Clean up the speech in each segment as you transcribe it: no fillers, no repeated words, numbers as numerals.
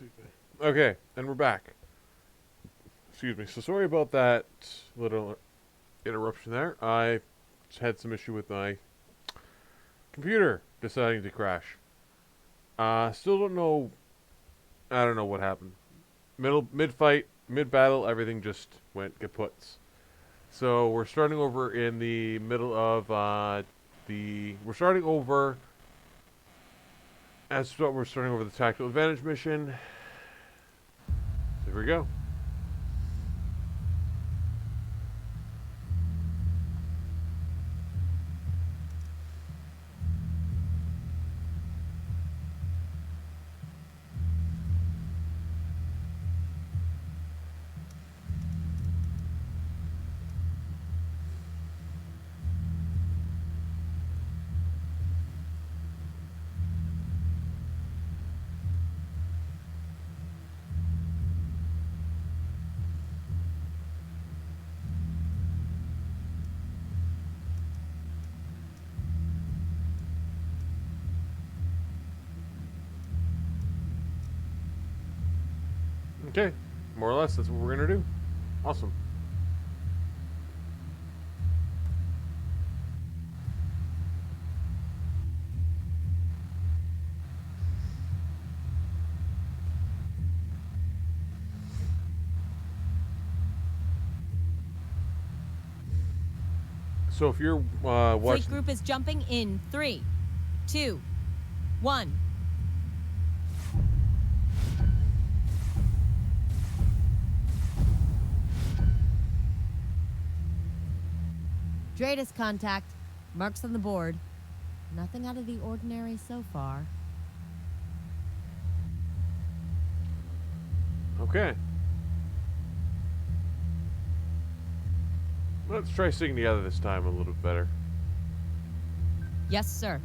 Excuse me. Okay, and we're back. Excuse me. So sorry about that little interruption there. I just had some issue with my computer deciding to crash. Still don't know. I don't know what happened. Mid fight, mid battle, everything just went kaputs. So we're starting over in the middle of we're starting over. We're starting over the tactical advantage mission. Here we go. Okay, more or less, that's what we're gonna do. Awesome. So if you're Fleet watching, group is jumping in 3, 2, 1. Dratus contact. Marks on the board. Nothing out of the ordinary so far. okay. Let's try singing together this time a little bit better. Yes, sir.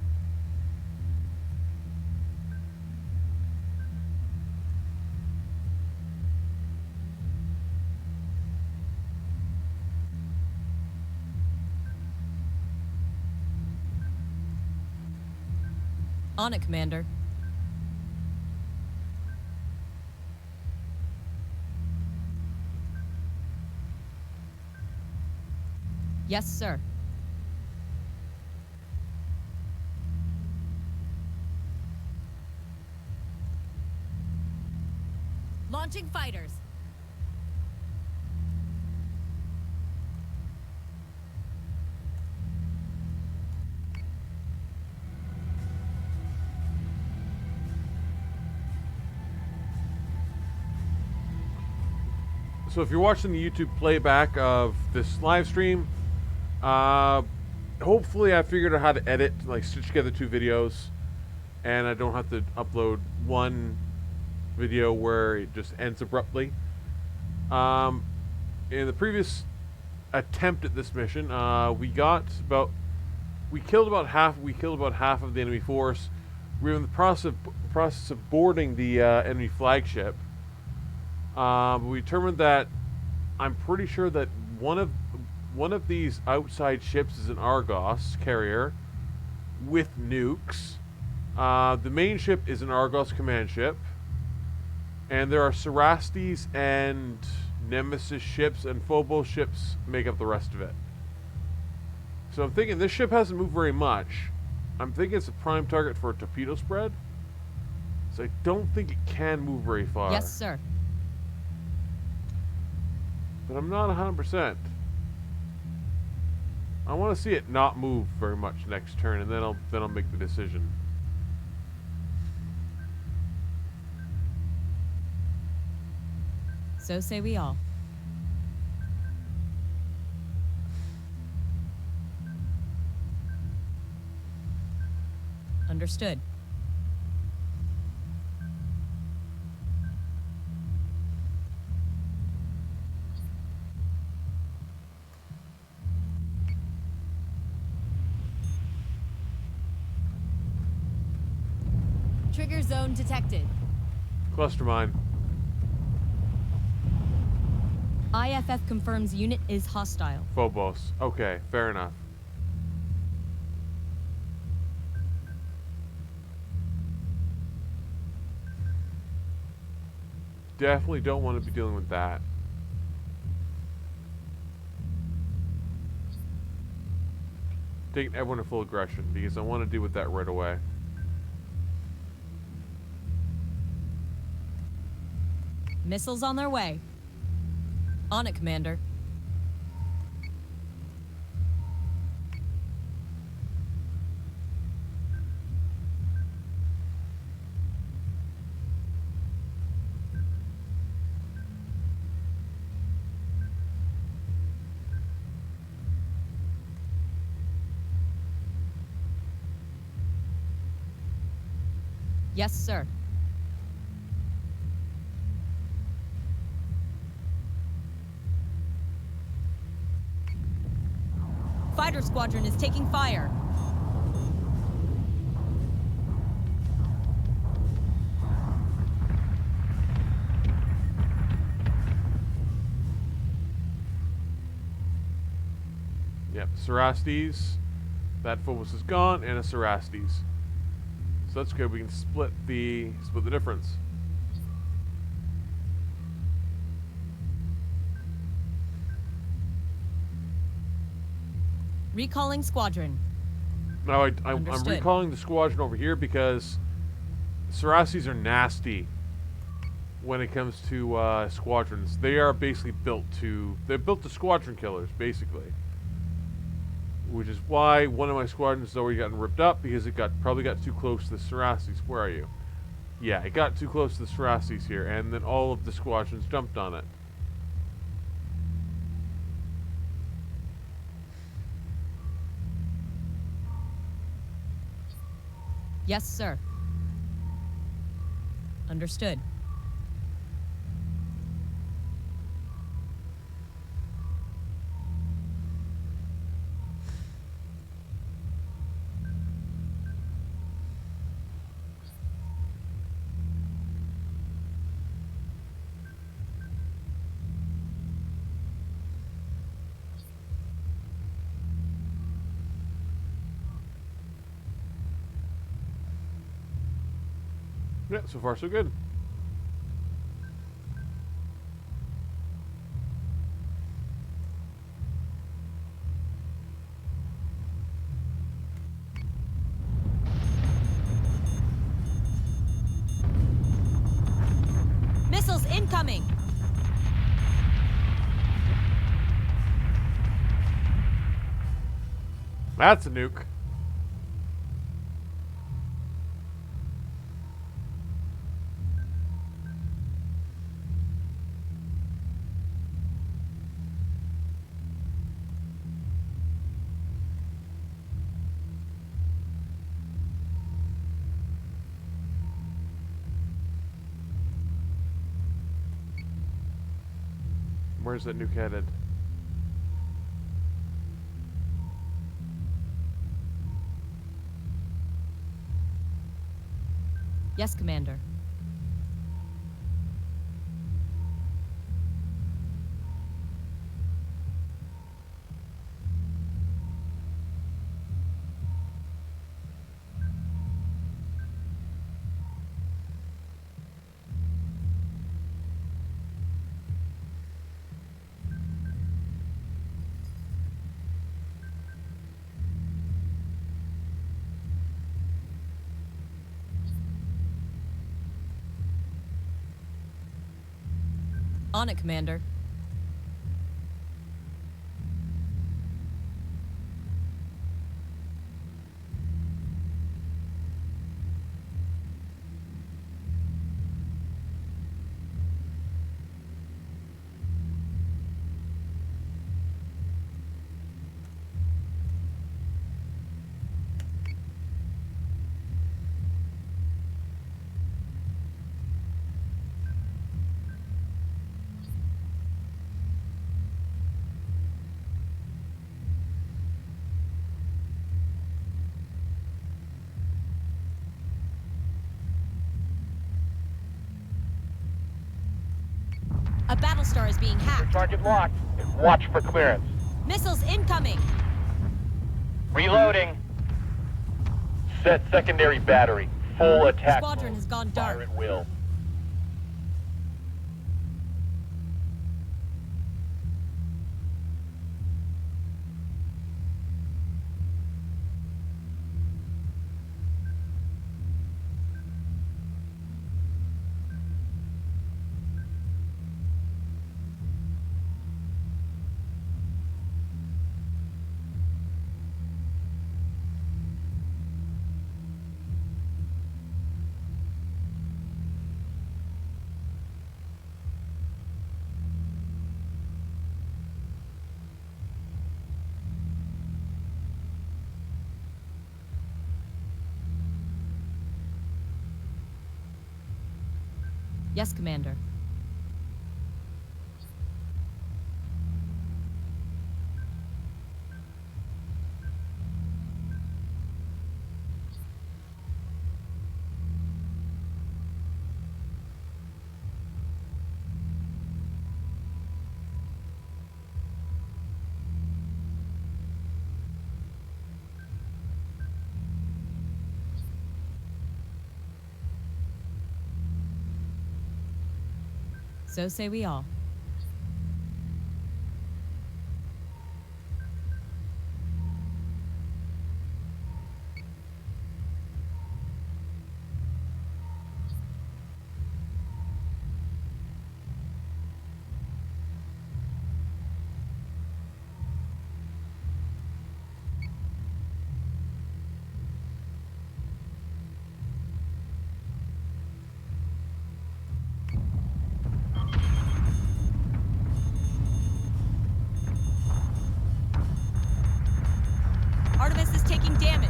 On it, Commander. Yes, sir. Launching fighters. So if you're watching the YouTube playback of this live stream, hopefully I figured out how to edit, like stitch together two videos, and I don't have to upload one video where it just ends abruptly. In the previous attempt at this mission, we killed about half of the enemy force. We were in the process of boarding the enemy flagship. We determined that I'm pretty sure that one of these outside ships is an Argos carrier with nukes. The main ship is an Argos command ship, and there are Cerastes and Nemesis ships and Phobos ships make up the rest of it. So I'm thinking this ship hasn't moved very much. I'm thinking it's a prime target for a torpedo spread. So I don't think it can move very far. Yes, sir. But I'm not 100%. I want to see it not move very much next turn, and then I'll make the decision. So say we all. Understood. Trigger zone detected. Cluster mine. IFF confirms unit is hostile. Phobos. Okay, fair enough. definitely don't want to be dealing with that. Taking everyone to full aggression because I want to deal with that right away. Missiles on their way. On it, Commander. Yes, sir. Fighter squadron is taking fire. Yep, Cerastes. That Phobos is gone, and a Cerastes. So that's good. We can split the difference. Recalling squadron. Now I'm Understood. recalling the squadron over here because Cerastes are nasty when it comes to squadrons. They are basically they're built to squadron killers, basically. Which is why one of my squadrons has already gotten ripped up because it probably got too close to the Cerastes. Where are you? Yeah, it got too close to the Cerastes here, and then all of the squadrons jumped on it. Yes, sir. Understood. Yeah, so far so good. Missiles incoming. That's a nuke. Where's that nuke headed? Yes, Commander. On it, Commander. A battle star is being hacked. Target locked. Watch for clearance. Missiles incoming. Reloading. Set secondary battery. Full attack Squadron mode. has gone dark. Fire at will. Yes, Commander. So say we all. Artemis is taking damage.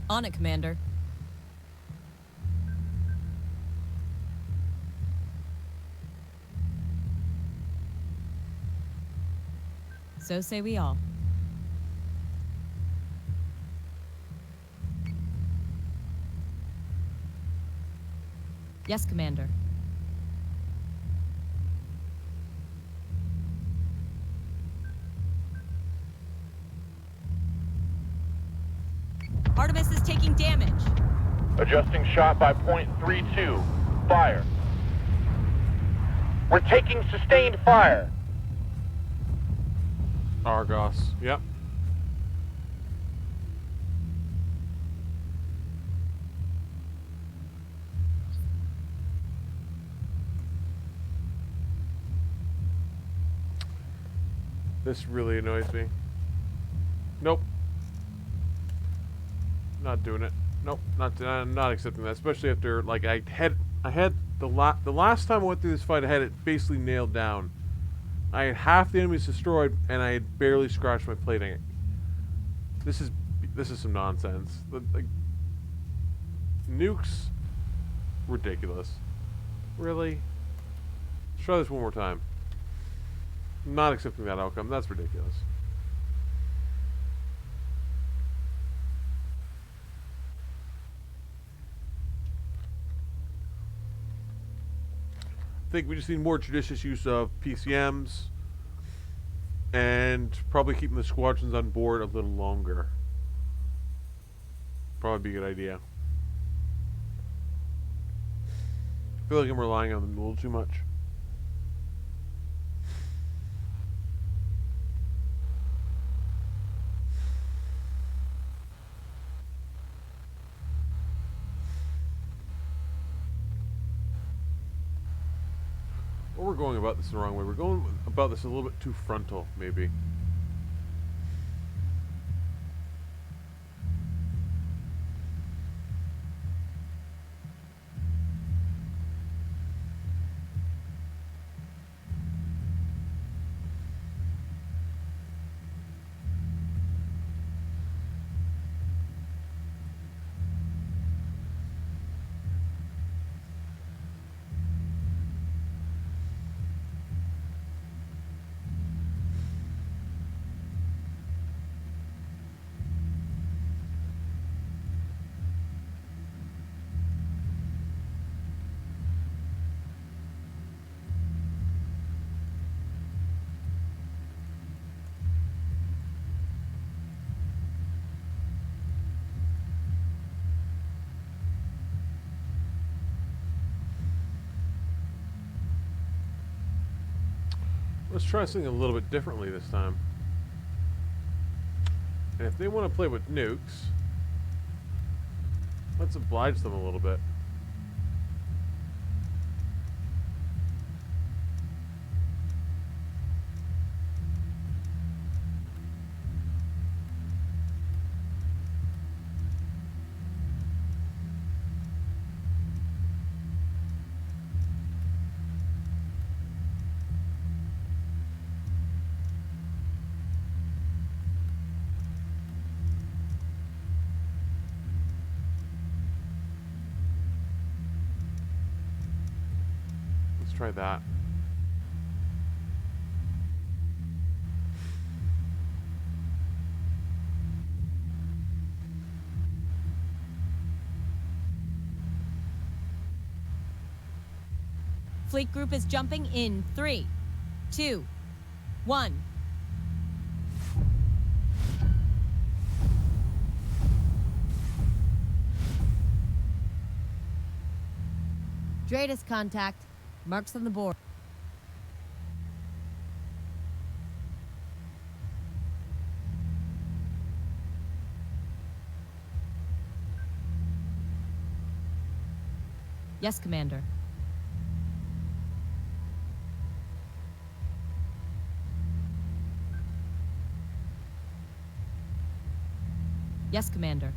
On it, Commander. So say we all. Yes, Commander. Artemis is taking damage. Adjusting shot by .32. Fire. We're taking sustained fire. Argos. Yep. This really annoys me. Nope. Not doing it. Nope. Not accepting that. Especially after, like, I had the last time I went through this fight, I had it basically nailed down. I had half the enemies destroyed, and I had barely scratched my plating. This is some nonsense. Like, nukes, ridiculous. Really? Let's try this one more time. Not accepting that outcome. That's ridiculous. I think we just need more judicious use of PCMs and probably keeping the squadrons on board a little longer. Probably be a good idea. I feel like I'm relying on them a little too much. Or we're going about this the wrong way. We're going about this a little bit too frontal, maybe. Let's try something a little bit differently this time. And if they want to play with nukes, let's oblige them a little bit. Let's try that. Fleet group is jumping in 3, 2, 1. Dratus contact. Marks on the board. Yes, Commander. Yes, Commander.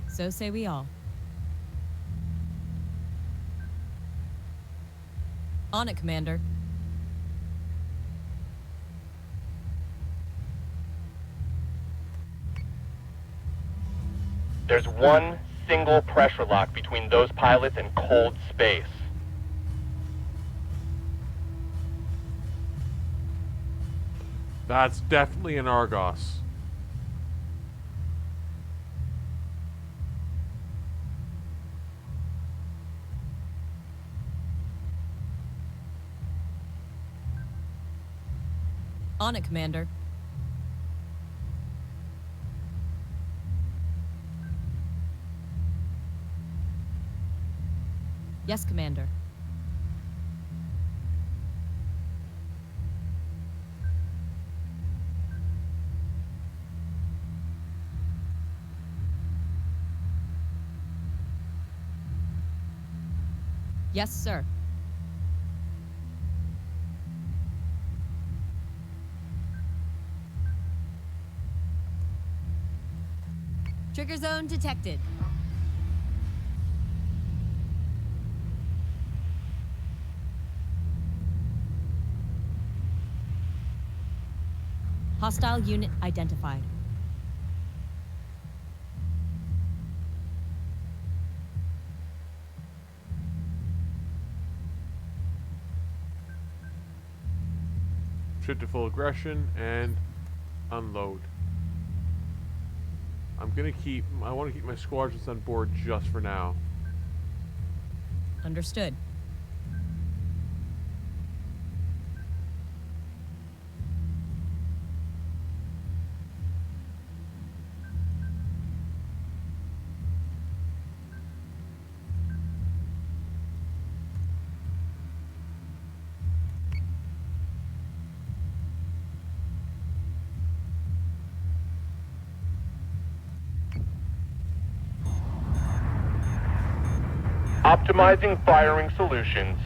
So say we all. On it, Commander. There's one single pressure lock between those pilots and cold space. That's definitely an Argos. On it, Commander. Yes, Commander. Yes, sir. Trigger zone detected. Hostile unit identified. Ship to full aggression and unload. I want to keep my squadrons on board just for now. Understood. Optimizing firing solutions.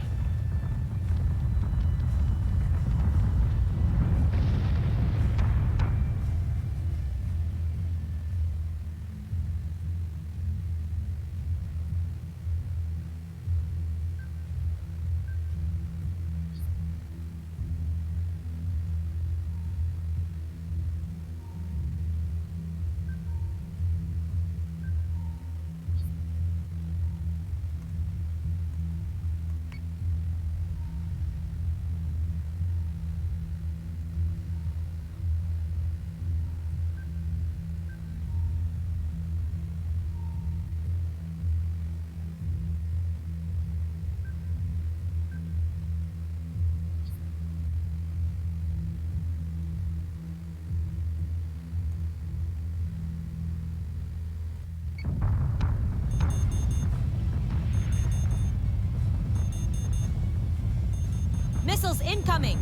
Missiles incoming!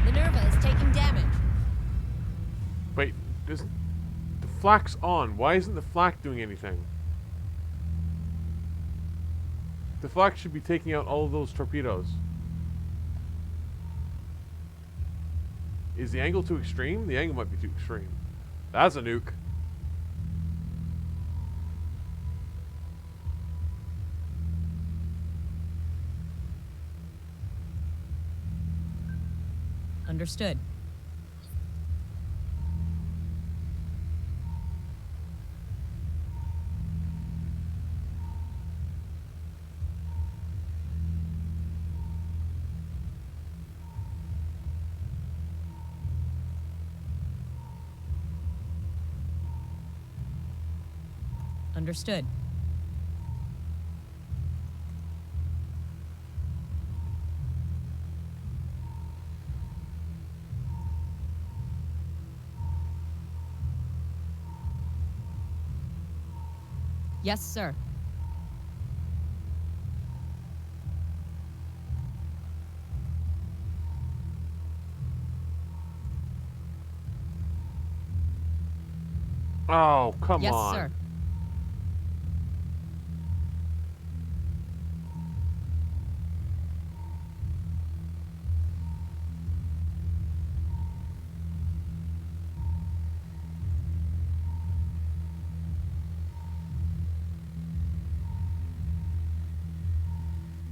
Minerva is taking damage. Wait, isn't the flak's on? Why isn't the flak doing anything? The flak should be taking out all of those torpedoes. Is the angle too extreme? The angle might be too extreme. That's a nuke. Understood. Understood. Yes, sir. Oh, come Yes, on. sir.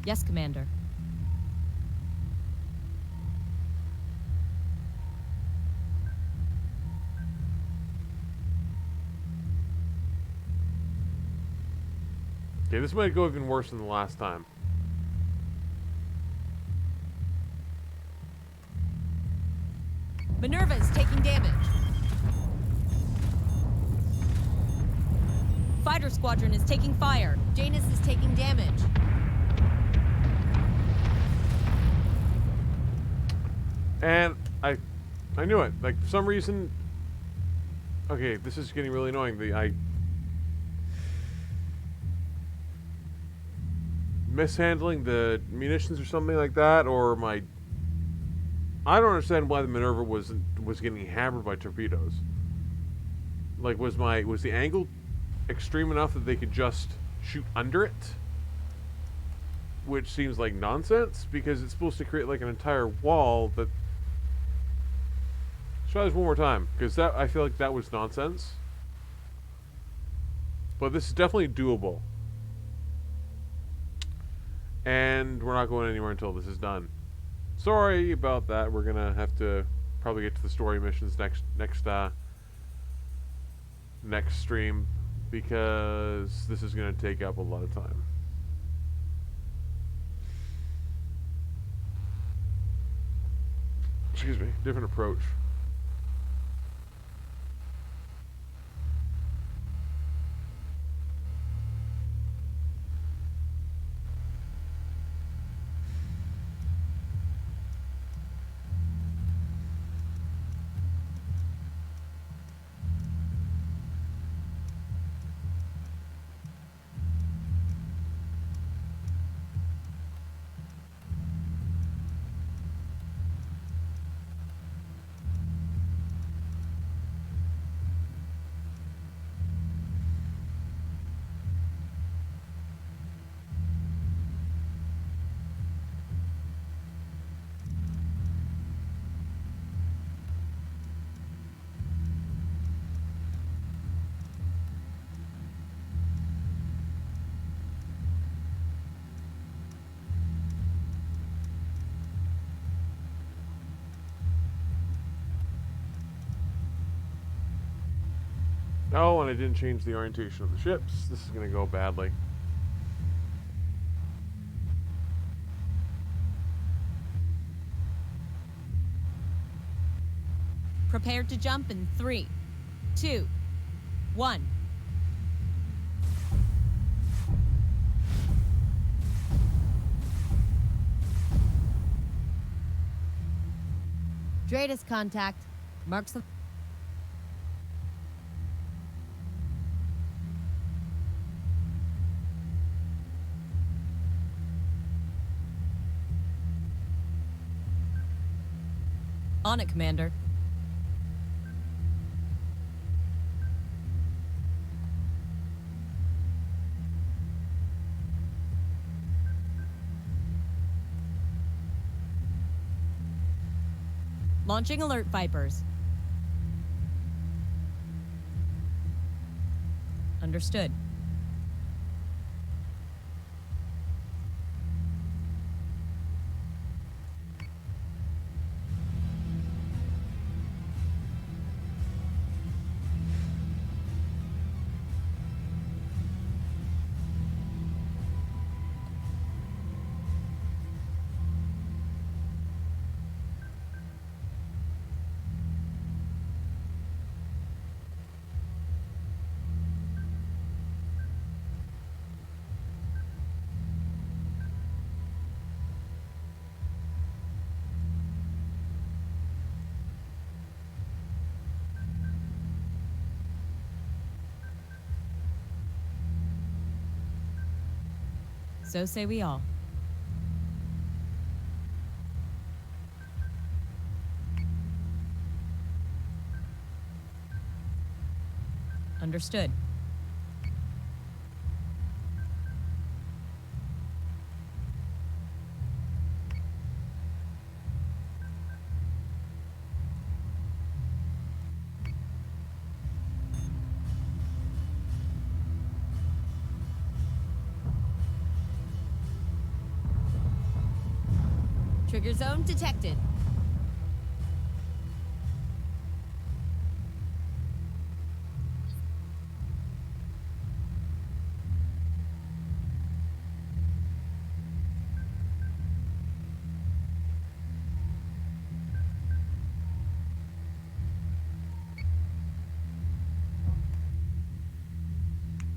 Yes, Commander. Okay, this might go even worse than the last time. Minerva is taking damage. Fighter squadron is taking fire. Janus is taking damage. And I knew it. Like, for some reason... Okay, this is getting really annoying. Mishandling the munitions or something like that, or my... I don't understand why the Minerva was getting hammered by torpedoes. Like, was the angle extreme enough that they could just shoot under it? Which seems like nonsense, because it's supposed to create like an entire wall that... Try this one more time, because that I feel like that was nonsense. But this is definitely doable. And we're not going anywhere until this is done. Sorry about that. We're gonna have to probably get to the story missions next stream, because this is gonna take up a lot of time. Excuse me. Different approach. Oh, and I didn't change the orientation of the ships. This is going to go badly. Prepare to jump in 3, 2, 1. Dratus contact. Marks the... On it, Commander. Launching alert Vipers. Understood. So say we all. Understood. Trigger zone detected.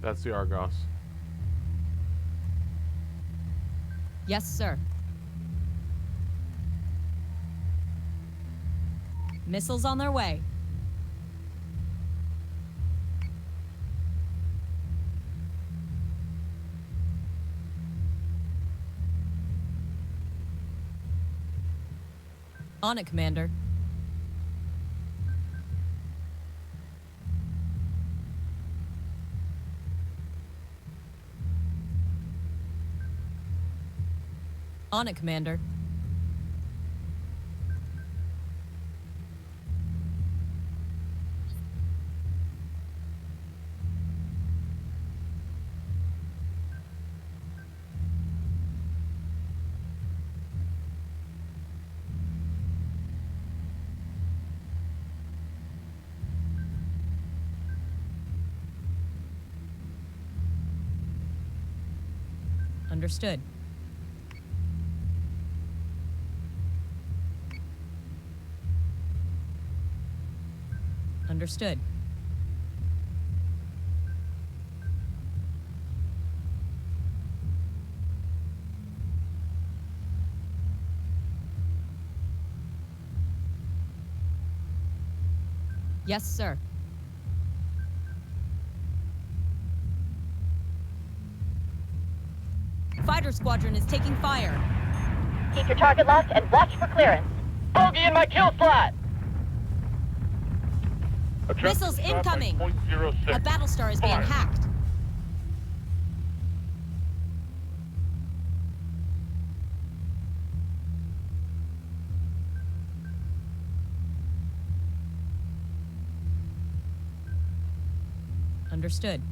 That's the Argos. Yes, sir. Missiles on their way. On it, Commander. On it, Commander. Understood. Understood. Yes, sir. Fighter squadron is taking fire. Keep your target locked and watch for clearance. Bogey in my kill slot! Missiles incoming! A Battlestar is being hacked. Understood.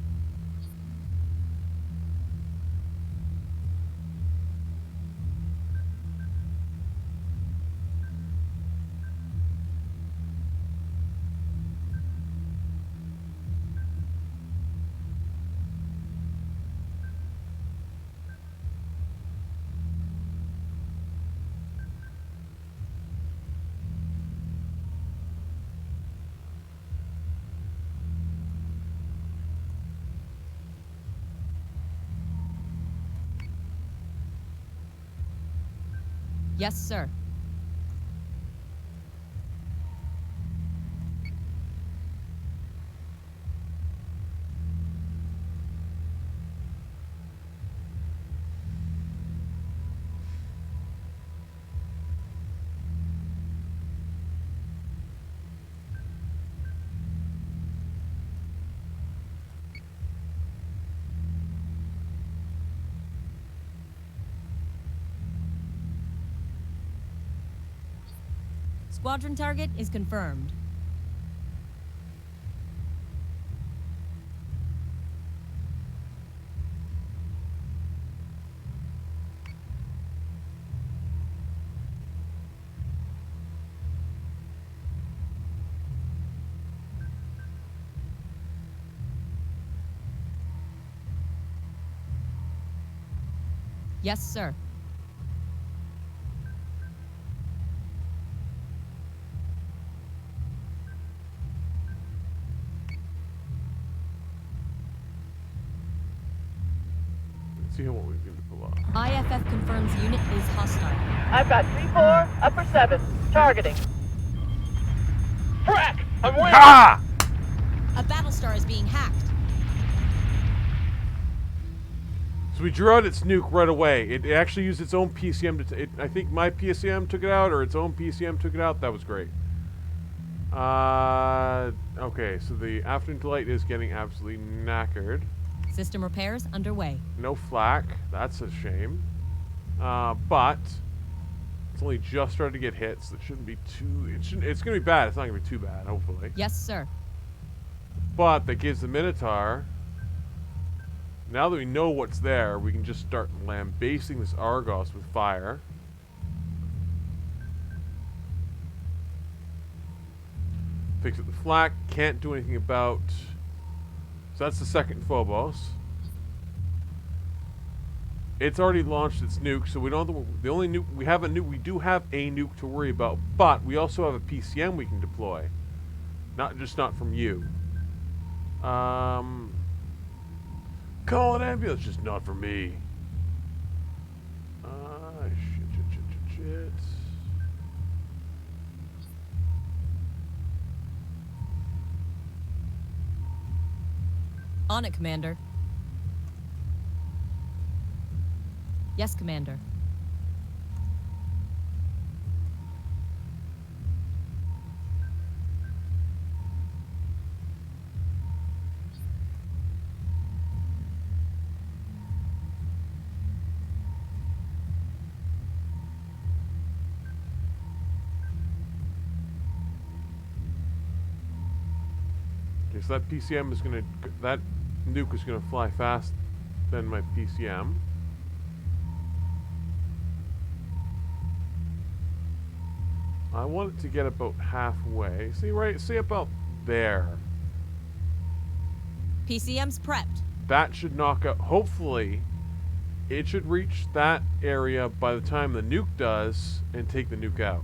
Yes, sir. Squadron target is confirmed. Yes, sir. Let's see what we can pull off. IFF confirms unit is hostile. I've got 3-4, upper 7. Targeting. Frack! I'm winning! Ha! A Battlestar is being hacked. So we drew out its nuke right away. It actually used its own PCM to. I think my PCM took it out, or its own PCM took it out. That was great. Okay, so the afternoon delight is getting absolutely knackered. System repairs underway. No flak. That's a shame. But it's only just started to get hit, so it shouldn't be too. It's gonna be bad. It's not gonna be too bad, hopefully. Yes, sir. But that gives the Minotaur. Now that we know what's there, we can just start lambasting this Argos with fire. Fix up the flak. Can't do anything about. So that's the second Phobos. It's already launched its nuke, so we don't. The only nuke we have a nuke. We do have a nuke to worry about, but we also have a PCM we can deploy. Not from you. Call an ambulance, just not for me. Shit. On it, Commander. Yes, Commander. Okay, so that PCM is gonna. That nuke is gonna fly fast than my PCM. I want it to get about halfway. See about there. PCM's prepped. That should knock out. Hopefully, it should reach that area by the time the nuke does and take the nuke out.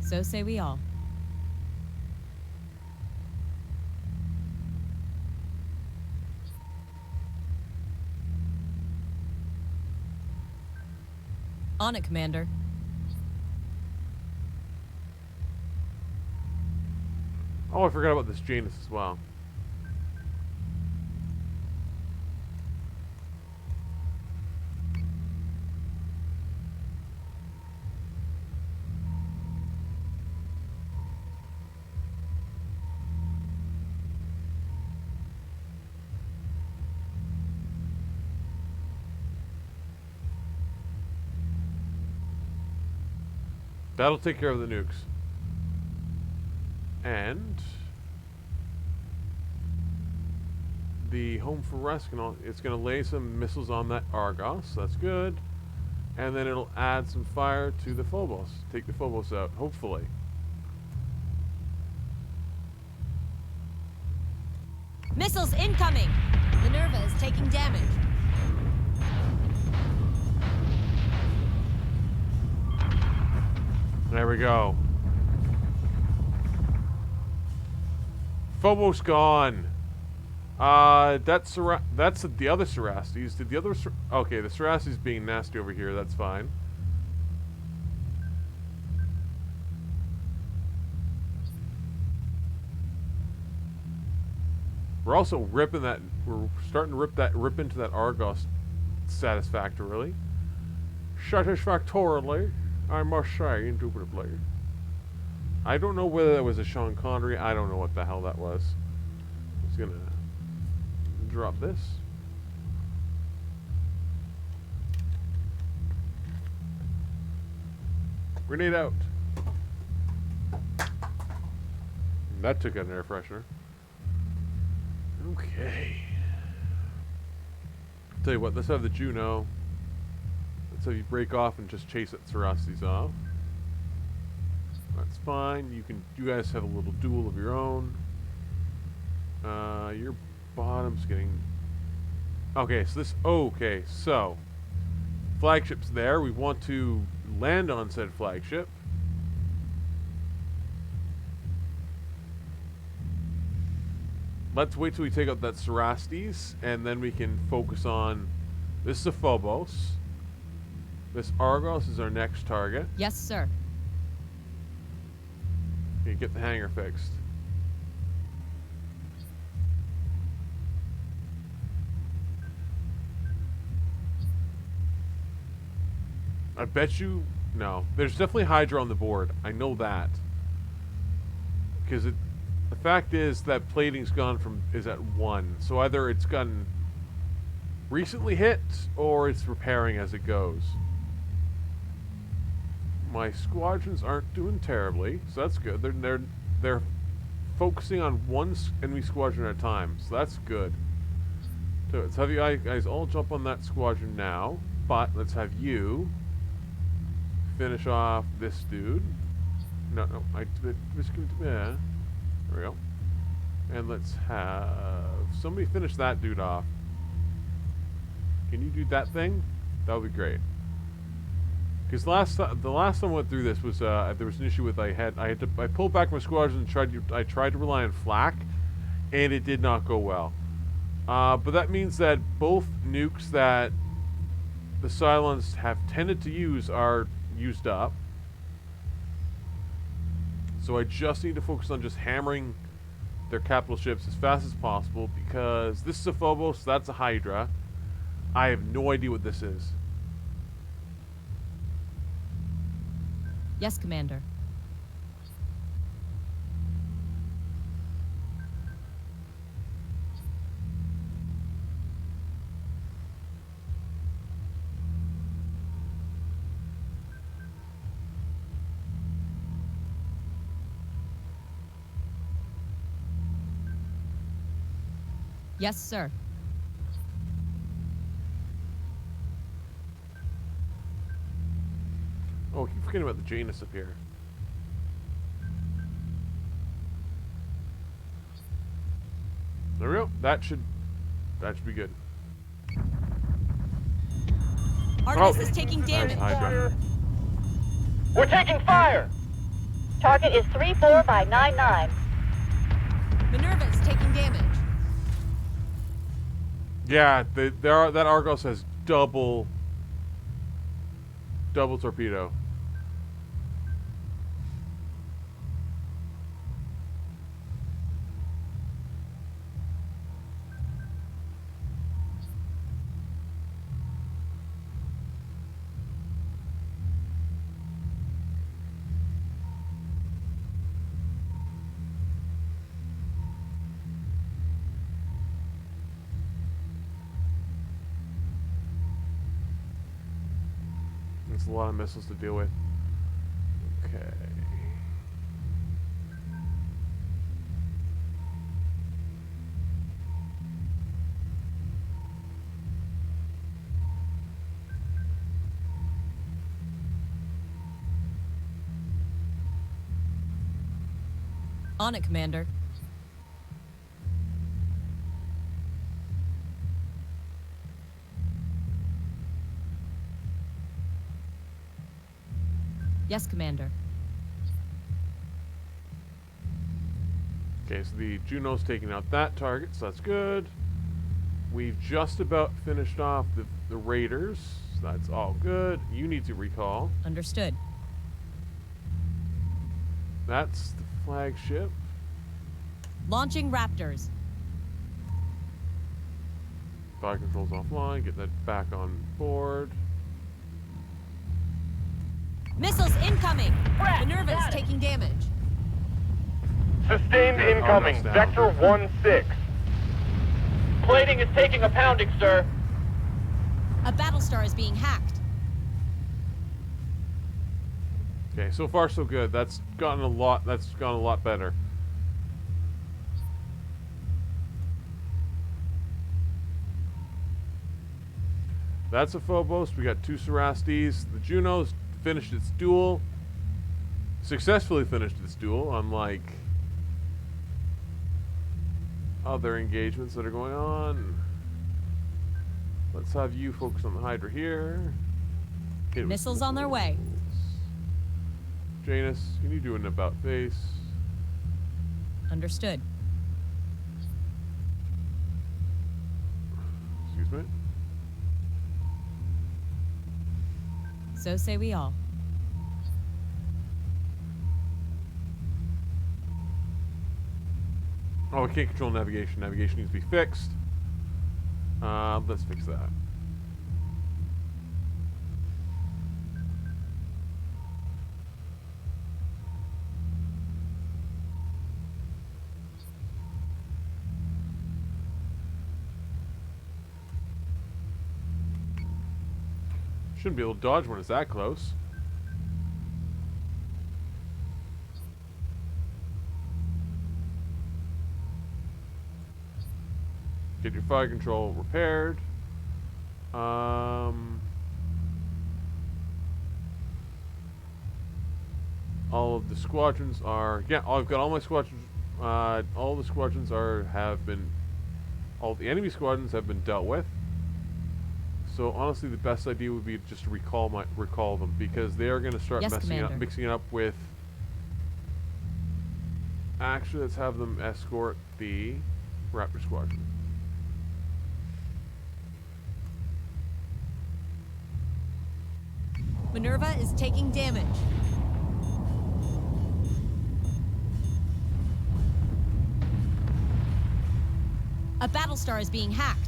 So say we all. On it, Commander. Oh, I forgot about this Janus as well. That'll take care of the nukes. And the home for rest, it's going to lay some missiles on that Argos. That's good. And then it'll add some fire to the Phobos. Take the Phobos out, hopefully. Missiles incoming! Minerva is taking damage. There we go. Phobos gone. That's the other Cerastes. Did the other okay, the Cerastes being nasty over here, that's fine. We're also ripping that, we're starting to rip into that Argos satisfactorily. Satisfactorily, I must say, indubitably. I don't know whether that was a Sean Connery. I don't know what the hell that was. gonna drop this. Grenade out. That took out an air freshener. Okay. Tell you what, let's have the Juno. Let's have you break off and just chase that Cerastes off. That's fine. You guys have a little duel of your own. Your bottom's getting. Okay, so this. Okay, so flagship's there. We want to land on said flagship. Let's wait till we take out that Cerastes, and then we can focus on. This is a Phobos. This Argos is our next target. Yes, sir. Okay, get the hangar fixed. I bet you... No. There's definitely Hydra on the board. I know that. Because the fact is that plating's gone from... is at 1. So either it's gotten recently hit, or it's repairing as it goes. My squadrons aren't doing terribly, so that's good. They're focusing on one enemy squadron at a time, so that's good. So let's have you guys all jump on that squadron now, but let's have you finish off this dude. No, there we go. And let's have somebody finish that dude off. Can you do that thing? That would be great. Because the last time I went through this was there was an issue with I pulled back my squadron and I tried to rely on flak, and it did not go well. But that means that both nukes that the Cylons have tended to use are used up. So I just need to focus on just hammering their capital ships as fast as possible, because this is a Phobos, that's a Hydra. I have no idea what this is. Yes, Commander. Yes, sir. Oh, I keep forgetting about the Janus up here. There we go. That should be good. Artemis is taking damage. Nice Hydra. We're taking fire! Target is 34 by 99. Minerva is taking damage. Yeah, that Argos has double torpedo. It's a lot of missiles to deal with. Okay. On it, Commander. Yes, Commander. Okay, so the Juno's taking out that target, so that's good. We've just about finished off the Raiders, so that's all good. You need to recall. Understood. That's the flagship. Launching Raptors. Fire controls offline, get that back on board. Missiles incoming! Brett, Minerva got is it. taking damage. Sustained Okay, incoming. Argos down. Sector 1-6. plating is taking a pounding, sir. A Battlestar is being hacked. Okay, so far so good. That's gone a lot better. That's a Phobos. We got 2 Cerastes. The Juno's finished its duel. Successfully finished its duel, unlike other engagements that are going on. Let's have you focus on the Hydra here. Hit it with Missiles on their way. Janus, can you do an about face? Understood. Excuse me. So say we all. Oh, we can't control navigation. Navigation needs to be fixed. Let's fix that. Shouldn't be able to dodge when it's that close. Get your fire control repaired. All of the squadrons are I've got all my squadrons. All the squadrons all the enemy squadrons have been dealt with. So honestly, the best idea would be just to recall them, because they are going to start mixing it up with. Actually, let's have them escort the Raptor squadron. Minerva is taking damage. A Battlestar is being hacked.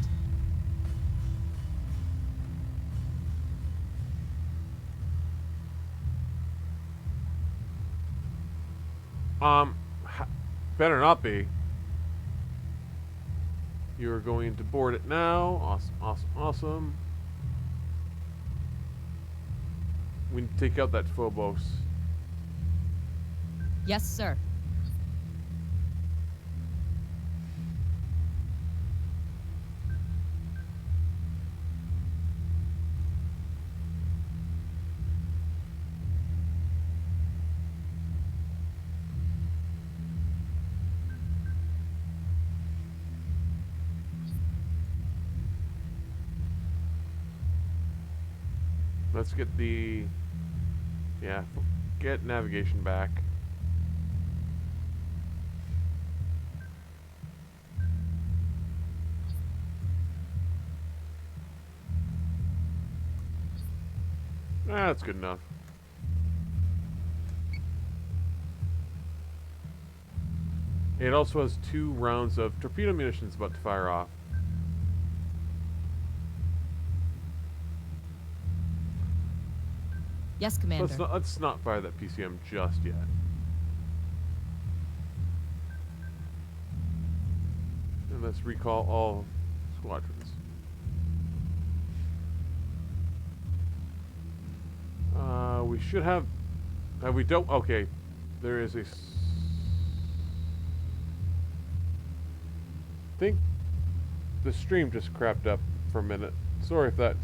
Better not be. You are going to board it now. Awesome, awesome, awesome. We need to take out that Phobos. Yes, sir. Let's get get navigation back. That's good enough. It also has 2 rounds of torpedo munitions about to fire off. Yes, Commander. Let's not fire that PCM just yet. And let's recall all squadrons. We should have we don't? Okay, there is a. Think the stream just crapped up for a minute. Sorry about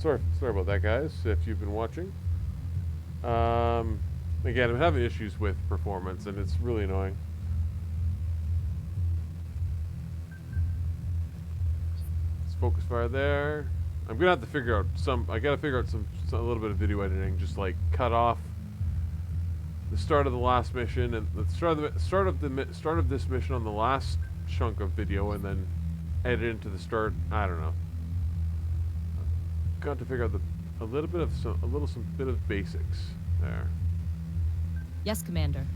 that, guys. If you've been watching. Again, I'm having issues with performance, and it's really annoying. Let's focus fire there. I'm gonna have to figure out I gotta figure out a little bit of video editing, just like cut off the start of the last mission and the start of this mission on the last chunk of video, and then edit into the start. I don't know. Got to figure out a little bit of basics there. Yes, Commander.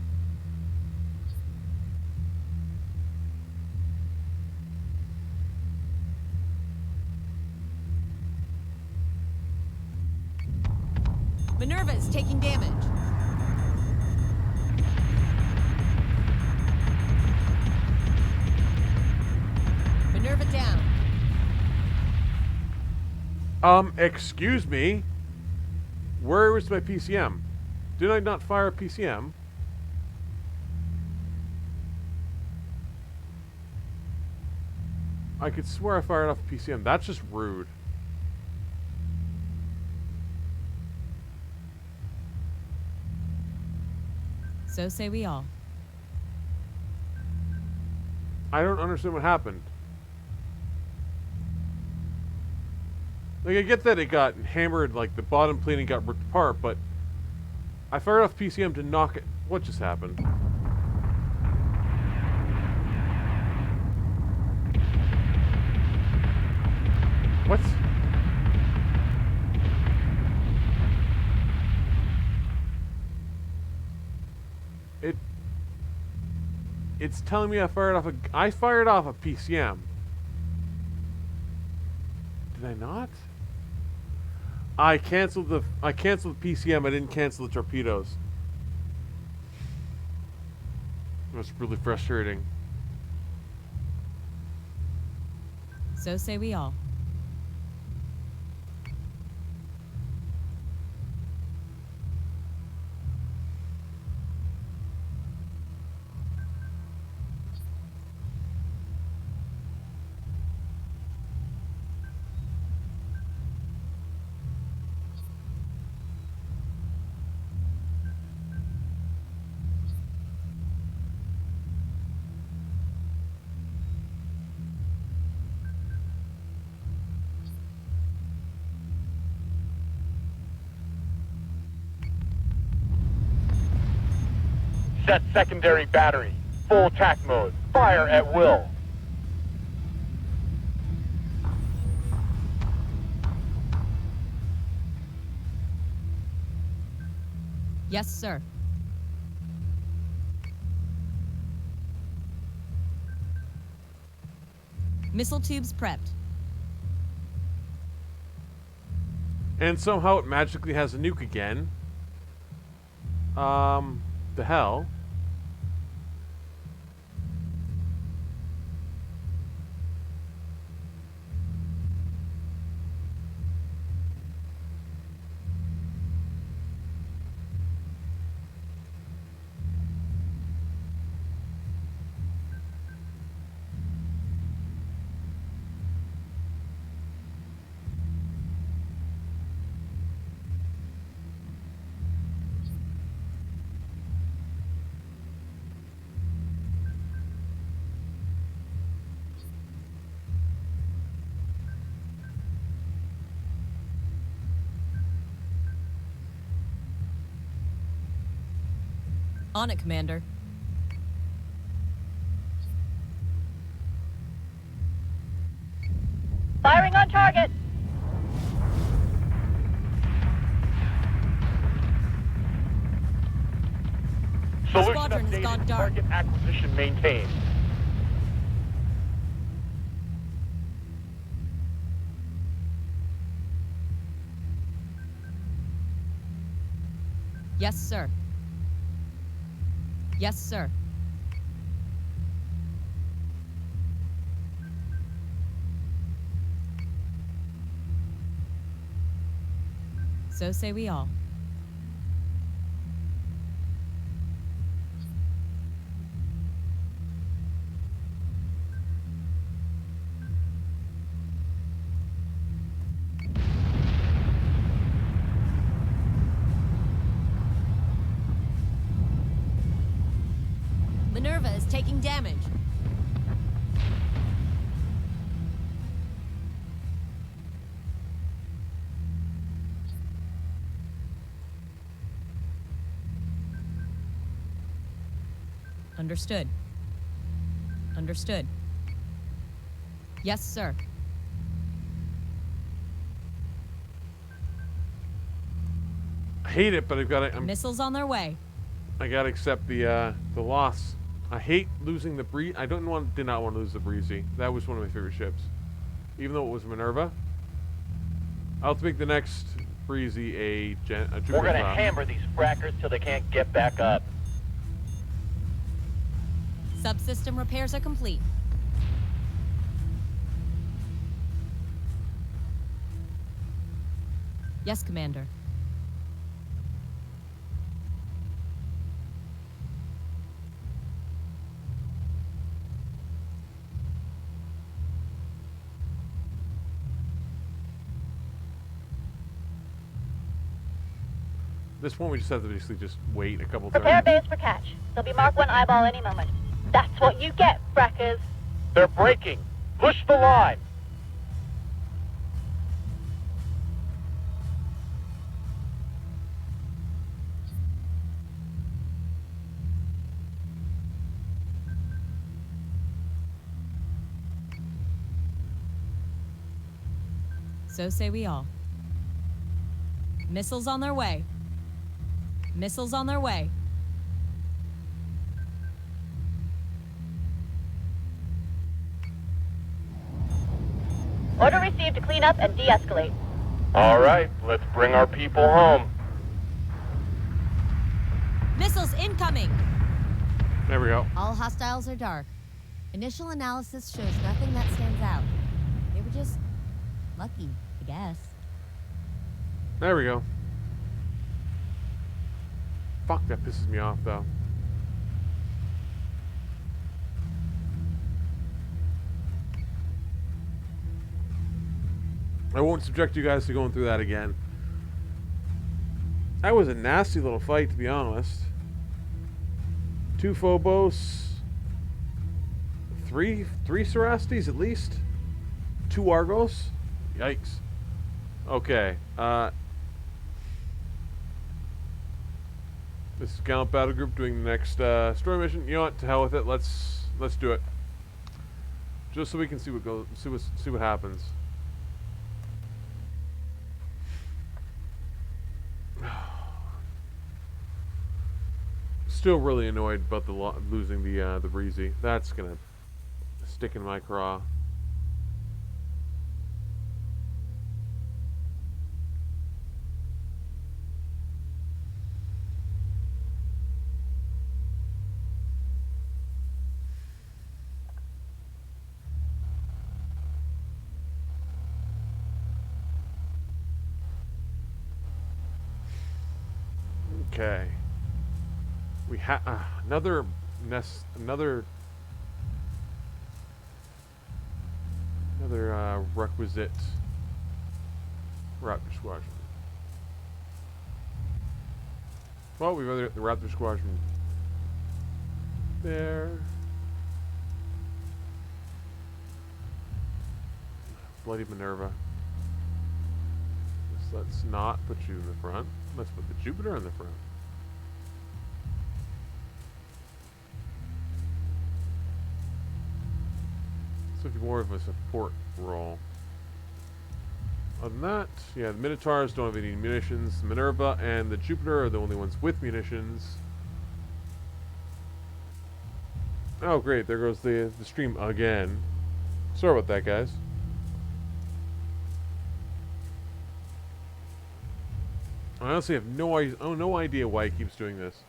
Minerva is taking damage. Minerva down. Excuse me. Where was my PCM? Did I not fire a PCM? I could swear I fired off a PCM. That's just rude. So say we all. I don't understand what happened. Like, I get that it got hammered, like the bottom plating got ripped apart, but I fired off PCM to knock it. What just happened? What? It's telling me I fired off a PCM. Did I not? I canceled the PCM. I didn't cancel the torpedoes. That's really frustrating. So say we all. Set secondary battery. Full attack mode. Fire at will. Yes, sir. Missile tubes prepped. And somehow it magically has a nuke again. The hell? On it, Commander. Firing on target. Solution squadron has updated. gone dark. Target acquisition maintained. Yes, sir. Yes, sir. So say we all. Minerva is taking damage. Understood. Understood. Yes, sir. I hate it, but I've got to. Missiles on their way. I gotta accept the loss. I hate losing the breeze. I did not want to lose the Breezy. That was one of my favorite ships, even though it was Minerva. I'll have to make the next Breezy a Jupiter We're gonna class. hammer these frackers till they can't get back up. Subsystem repairs are complete. Yes, Commander. At this point, we just have to basically just wait a couple Prepare turns. base for catch. They'll be Mark 1 eyeball any moment. That's what you get, frackers. They're breaking. Push the line. So say we all. Missiles on their way. Missiles on their way. Order received to clean up and de-escalate. All right, let's bring our people home. Missiles incoming! There we go. All hostiles are dark. Initial analysis shows nothing that stands out. They were just lucky, I guess. There we go. Fuck, that pisses me off, though. I won't subject you guys to going through that again. That was a nasty little fight, to be honest. 2 Phobos. 3 Cerastes, at least. 2 Argos. Yikes. Okay. This is Gallant Battle Group doing the next story mission. You know what? To hell with it. Let's do it. Just so we can see what goes. See what happens. Still really annoyed about the losing the breezy. That's gonna stick in my craw. Okay. We have another requisite Raptor Squadron. Well, we've got the Raptor Squadron there. Bloody Minerva. Let's not put you in the front. Let's put the Jupiter in the front. This would be more of a support role. Other than that, yeah, the Minotaurs don't have any munitions. The Minerva and the Jupiter are the only ones with munitions. Oh, great. There goes the stream again. Sorry about that, guys. I honestly have no idea why he keeps doing this.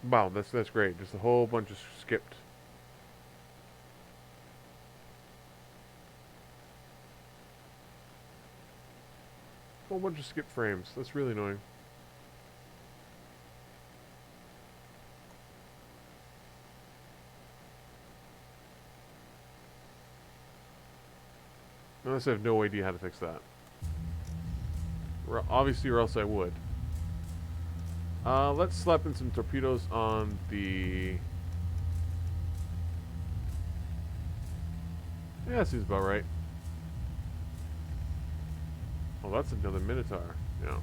Wow, that's great. Just a whole bunch of skipped. Whole bunch of skipped frames. That's really annoying. Unless I have no idea how to fix that. Obviously, or else I would. Let's slap in some torpedoes on the... Yeah, that seems about right. Oh, that's another Minotaur. Yeah.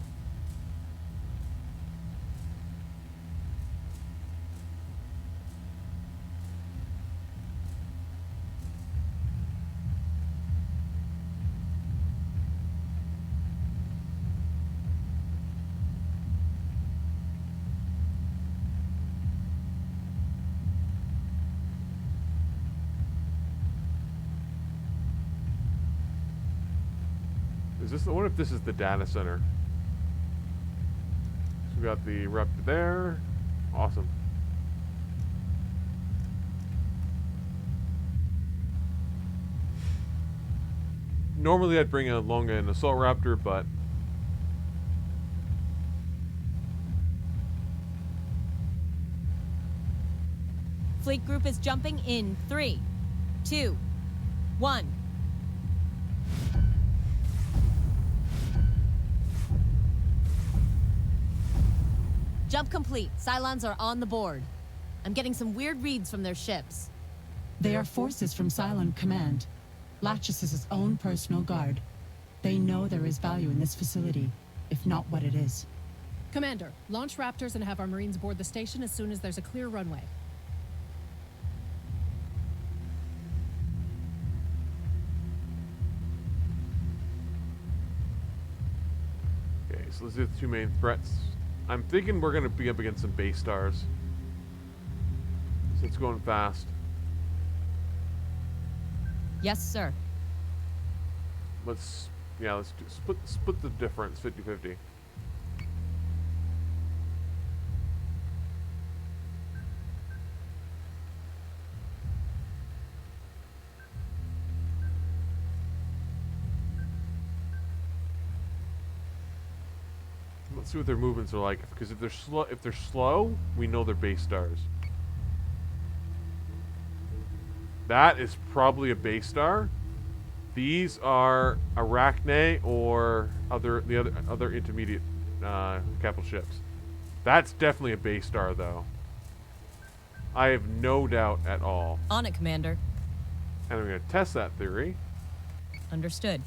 I wonder if this is the data center. So we got the Raptor there. Awesome. Normally I'd bring along an assault raptor, but Fleet group is jumping in 3, 2, 1. Jump complete. Cylons are on the board. I'm getting some weird reads from their ships. They are forces from Cylon Command. Latches' own personal guard. They know there is value in this facility, if not what it is. Commander, launch Raptors and have our Marines board the station as soon as there's a clear runway. okay. So let's do the two main threats. I'm thinking we're gonna be up against some base stars. So it's going fast. Yes, sir. Let's do split the difference 50-50. Let's see what their movements are like, because if they're slow, we know they're base stars. That is probably a base star. These are Arachne or other intermediate capital ships. That's definitely a base star, though. I have no doubt at all. On it, Commander. And I'm going to test that theory. Understood.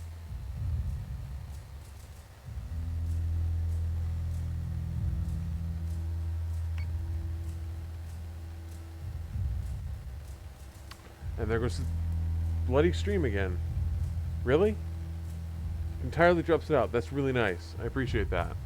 And there goes the bloody stream again. Really? Entirely drops it out. That's really nice. I appreciate that.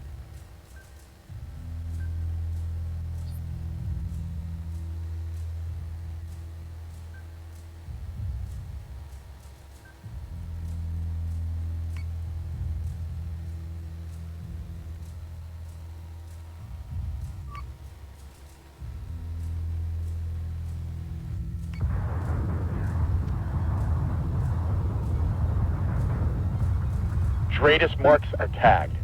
Dratus marks are tagged.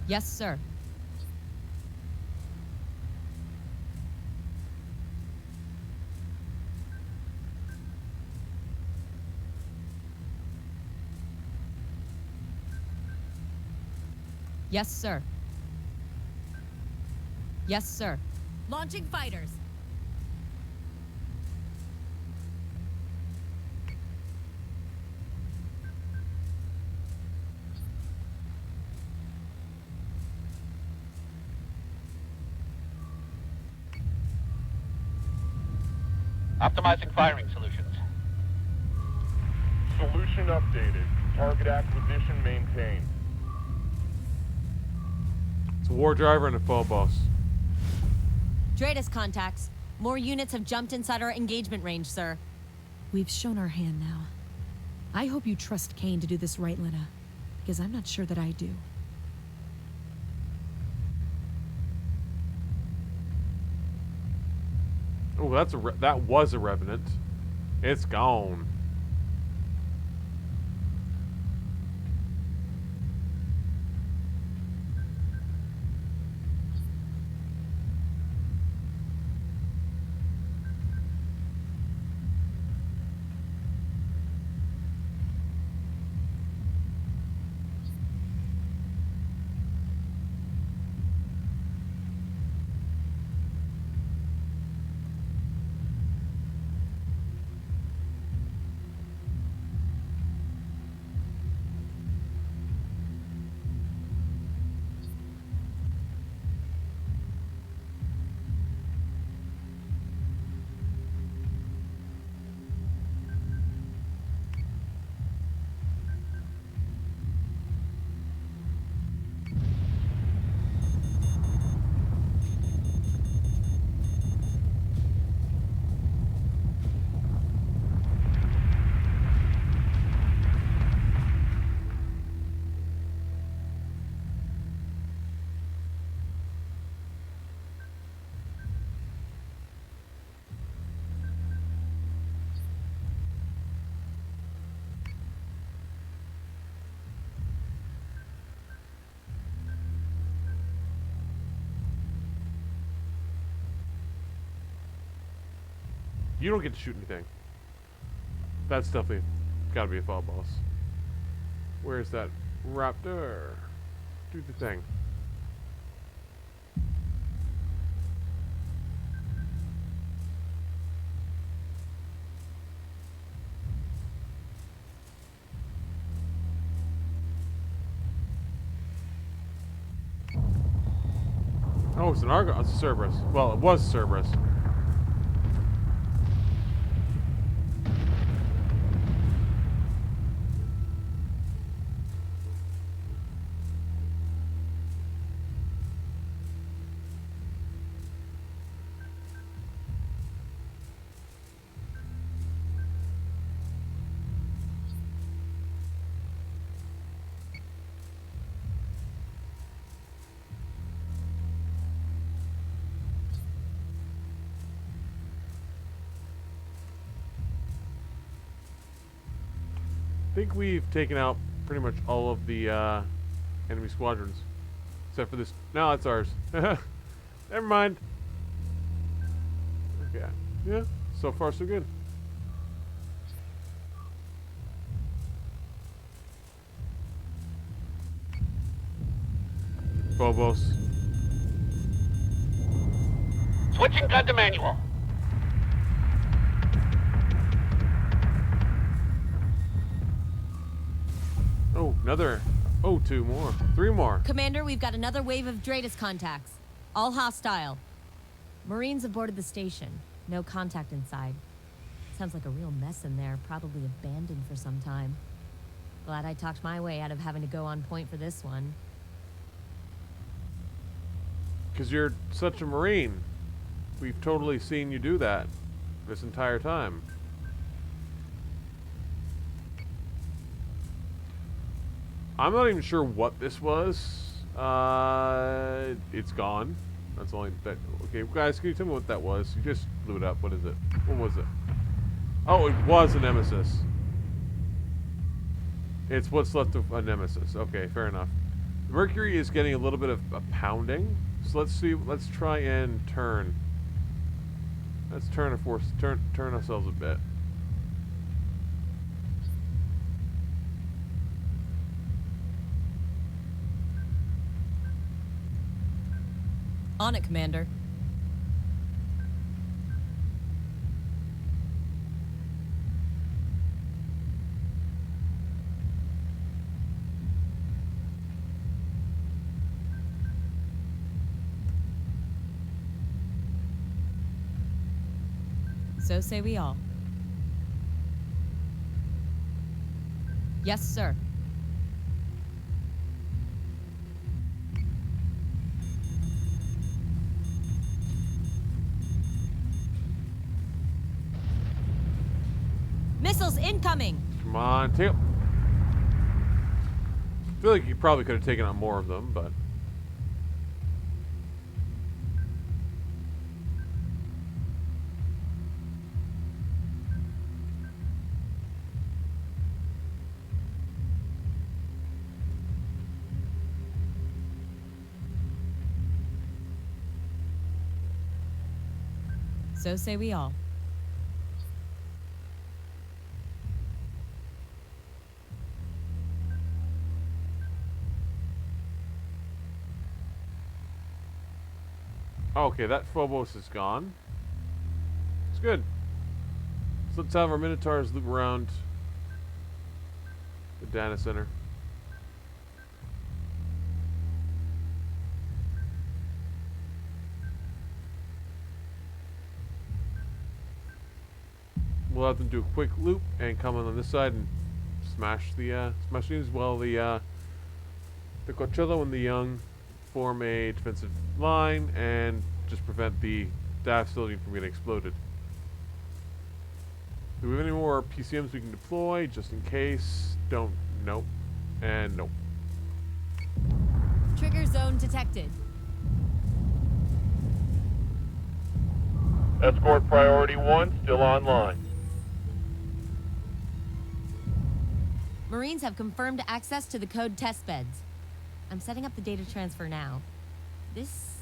Yes, sir. Yes, sir. Yes, sir. Launching fighters. Optimizing firing solutions. Solution updated. Target acquisition maintained. It's a war driver and a foe boss. Dratus contacts. More units have jumped inside our engagement range, sir. We've shown our hand now. I hope you trust Kane to do this right, Lena, because I'm not sure that I do. Oh, that was a revenant. It's gone. You don't get to shoot anything. That's definitely gotta be a fall boss. Where's that raptor? Do the thing. Oh, it's an Argo. It's a Cerberus. Well, it was Cerberus. I think we've taken out pretty much all of the enemy squadrons. Except for this. No, it's ours. Never mind. Okay. Yeah, so far so good. Phobos. Switching gun to manual. Oh, another. Oh, 2 more. 3 more. Commander, we've got another wave of Dratus contacts. All hostile. Marines have boarded the station. No contact inside. Sounds like a real mess in there, probably abandoned for some time. Glad I talked my way out of having to go on point for this one. Because you're such a Marine. We've totally seen you do that this entire time. I'm not even sure what this was. It's gone. That's only that. Okay, guys, can you tell me what that was? You just blew it up. What is it? What was it? Oh, it was a Nemesis. It's what's left of a Nemesis. Okay, fair enough. Mercury is getting a little bit of a pounding. So let's see. Let's try and turn. Let's turn ourselves a bit. On it, Commander. So say we all. Yes, sir. Missiles incoming! Come on, take. I feel like you probably could have taken out more of them, but. So say we all. Okay, that Phobos is gone. It's good. So let's have our Minotaurs loop around the data center. We'll have them do a quick loop and come in on this side and smash the these while the Coachella and the Young form a defensive line and just prevent the data facility from getting exploded. Do we have any more PCMs we can deploy just in case? Don't. Nope. And nope. Trigger zone detected. Escort priority 1 still online. Marines have confirmed access to the code test beds. I'm setting up the data transfer now. This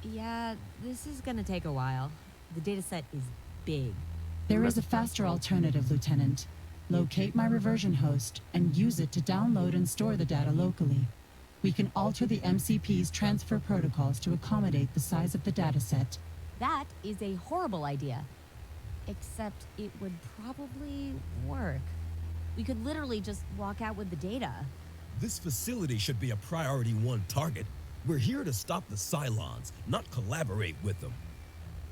is gonna take a while. The data set is big. There is a faster alternative, Lieutenant. Locate my reversion host and use it to download and store the data locally. We can alter the MCP's transfer protocols to accommodate the size of the dataset. That is a horrible idea. Except it would probably work. We could literally just walk out with the data. This facility should be a priority 1 target. We're here to stop the Cylons, not collaborate with them.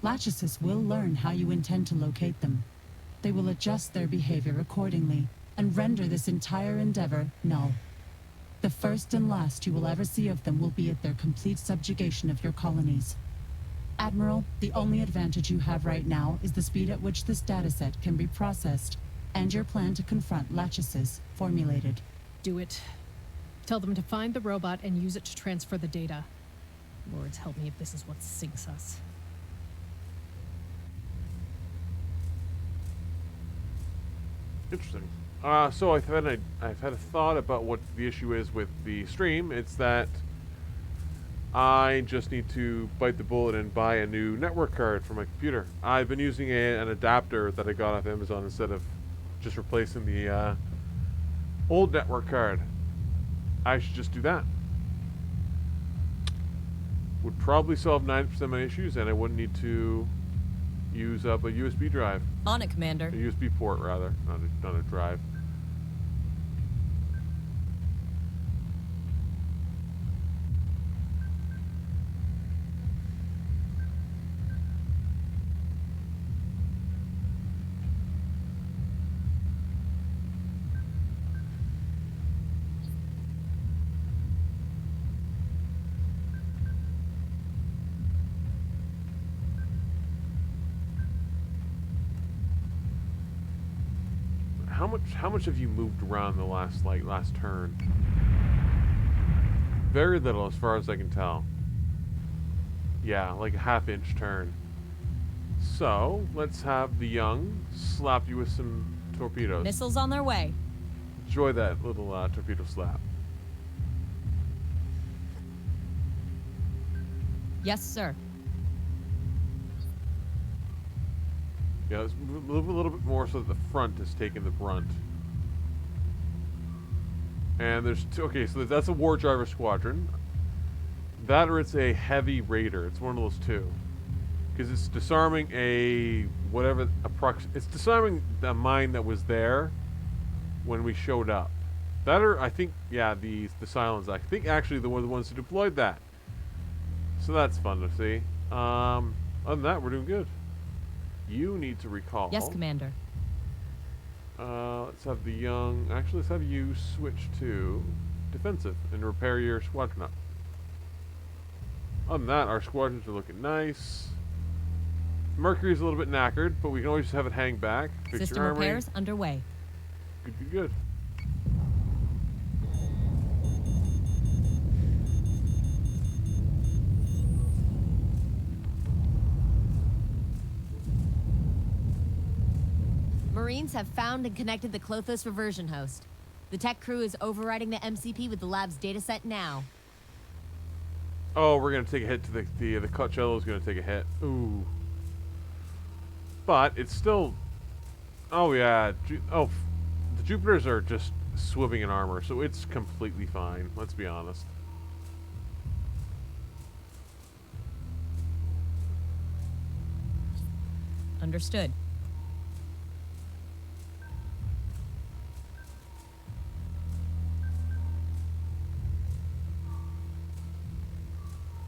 Lachesis will learn how you intend to locate them. They will adjust their behavior accordingly and render this entire endeavor null. The first and last you will ever see of them will be at their complete subjugation of your colonies. Admiral, the only advantage you have right now is the speed at which this dataset can be processed, and your plan to confront Lachesis formulated. Do it. Tell them to find the robot and use it to transfer the data. Lords help me if this is what sinks us. Interesting. So I've had a thought about what the issue is with the stream. It's that I just need to bite the bullet and buy a new network card for my computer. I've been using an adapter that I got off Amazon instead of just replacing the old network card. I should just do that. Would probably solve 90% of my issues, and I wouldn't need to use up a USB drive. On it, Commander. A USB port, rather, not a drive. How much have you moved around the last turn? Very little, as far as I can tell. Yeah, like a half-inch turn. So let's have the young slap you with some torpedoes. Missiles on their way. Enjoy that little torpedo slap. Yes, sir. Yeah, let's move a little bit more so that the front is taking the brunt. And there's two. Okay, so that's a war driver squadron. That or it's a heavy raider. It's one of those two. Because it's disarming a whatever it's disarming the mine that was there when we showed up. That or I think the Cylons. I think actually they were the ones who deployed that. So that's fun to see. Other than that, we're doing good. You need to recall. Yes, Commander. Let's have the young. Actually, let's have you switch to defensive and repair your squadron up. Other than that, our squadrons are looking nice. Mercury's a little bit knackered, but we can always just have it hang back. Fix System your armory. repairs underway. Good, good, good. Marines have found and connected the Klothos reversion host. The tech crew is overriding the MCP with the lab's dataset now. Oh, we're gonna take a hit to the Coachello's gonna take a hit. Ooh. But it's still. Oh yeah. The Jupiters are just swimming in armor, so it's completely fine. Let's be honest. Understood.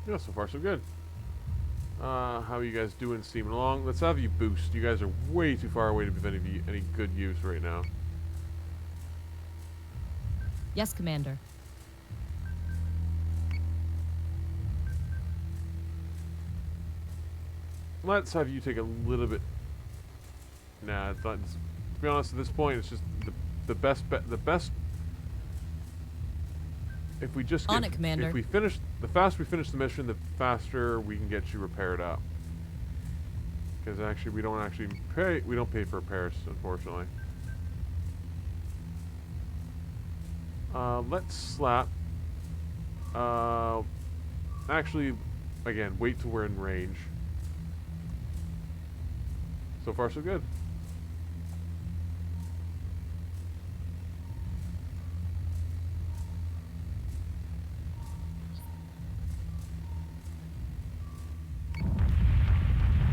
Yeah, so far so good. How are you guys doing steaming along? Let's have you boost. You guys are way too far away to be of any good use right now. Yes, Commander. Let's have you take a little bit. Nah, it's not. To be honest, at this point, it's just the best. The best. If we just get, on it, Commander. If we finish, the faster we finish the mission, the faster we can get you repaired up. Because actually, we don't pay for repairs, unfortunately. Let's slap. Actually, again, wait till we're in range. So far, so good.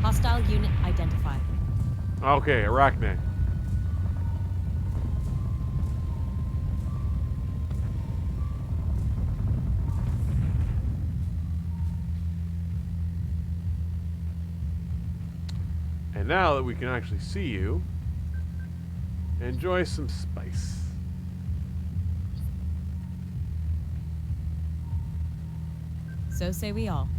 Hostile unit identified. Okay, Arachne. And now that we can actually see you, enjoy some spice. So say we all.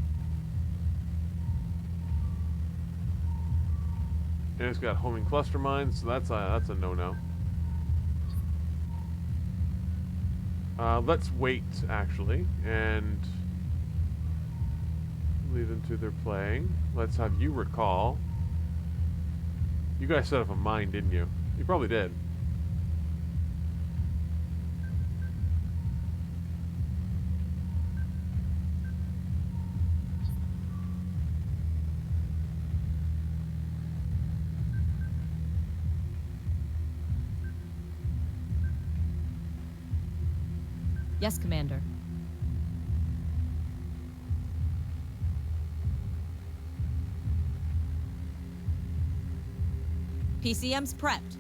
And it's got homing cluster mines, so that's a no-no. Let's wait, actually, and leave them to their playing. Let's have you recall. You guys set up a mine, didn't you? You probably did. Yes, Commander. PCM's prepped.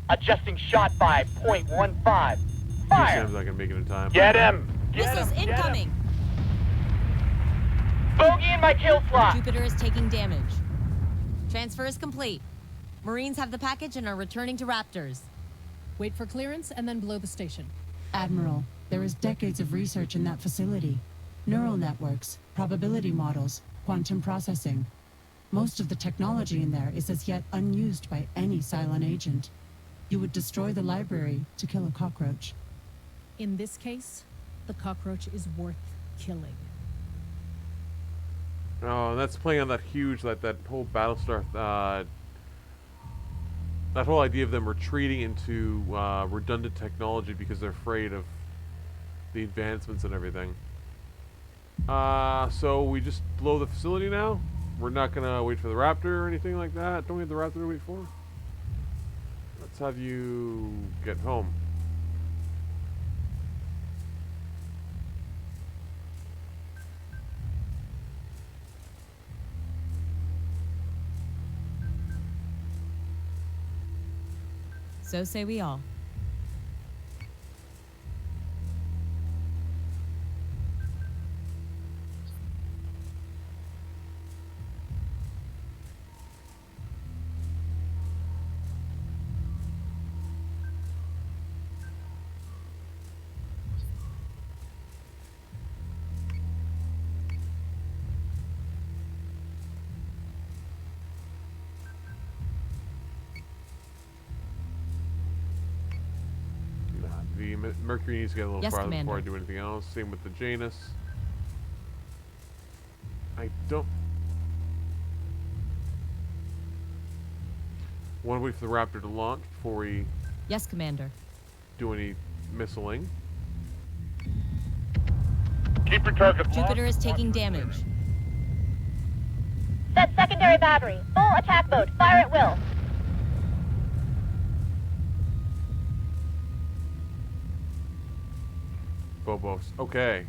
Adjusting shot by 0.15. Fire! Sam's not gonna make it in time. Get him! Get Missiles him! Get him! incoming! Bogey in my kill slot! Jupiter is taking damage. Transfer is complete. Marines have the package and are returning to Raptors. Wait for clearance and then blow the station. Admiral, there is decades of research in that facility. Neural networks, probability models, quantum processing. Most of the technology in there is as yet unused by any Cylon agent. You would destroy the library to kill a cockroach. In this case, the cockroach is worth killing. Oh, and that's playing on that huge, that whole Battlestar, that whole idea of them retreating into redundant technology because they're afraid of the advancements and everything. So we just blow the facility now? We're not gonna wait for the Raptor or anything like that? Don't we have the Raptor to wait for? Let's have you get home. So say we all. The Mercury needs to get a little Yes, farther Commander. before I do anything else. Same with the Janus. I don't want to wait for the Raptor to launch before we Yes, Commander. do any missiling. Keep your target Jupiter locked. is taking damage. Set secondary battery. Full attack mode. Fire at will. Bobos. Okay.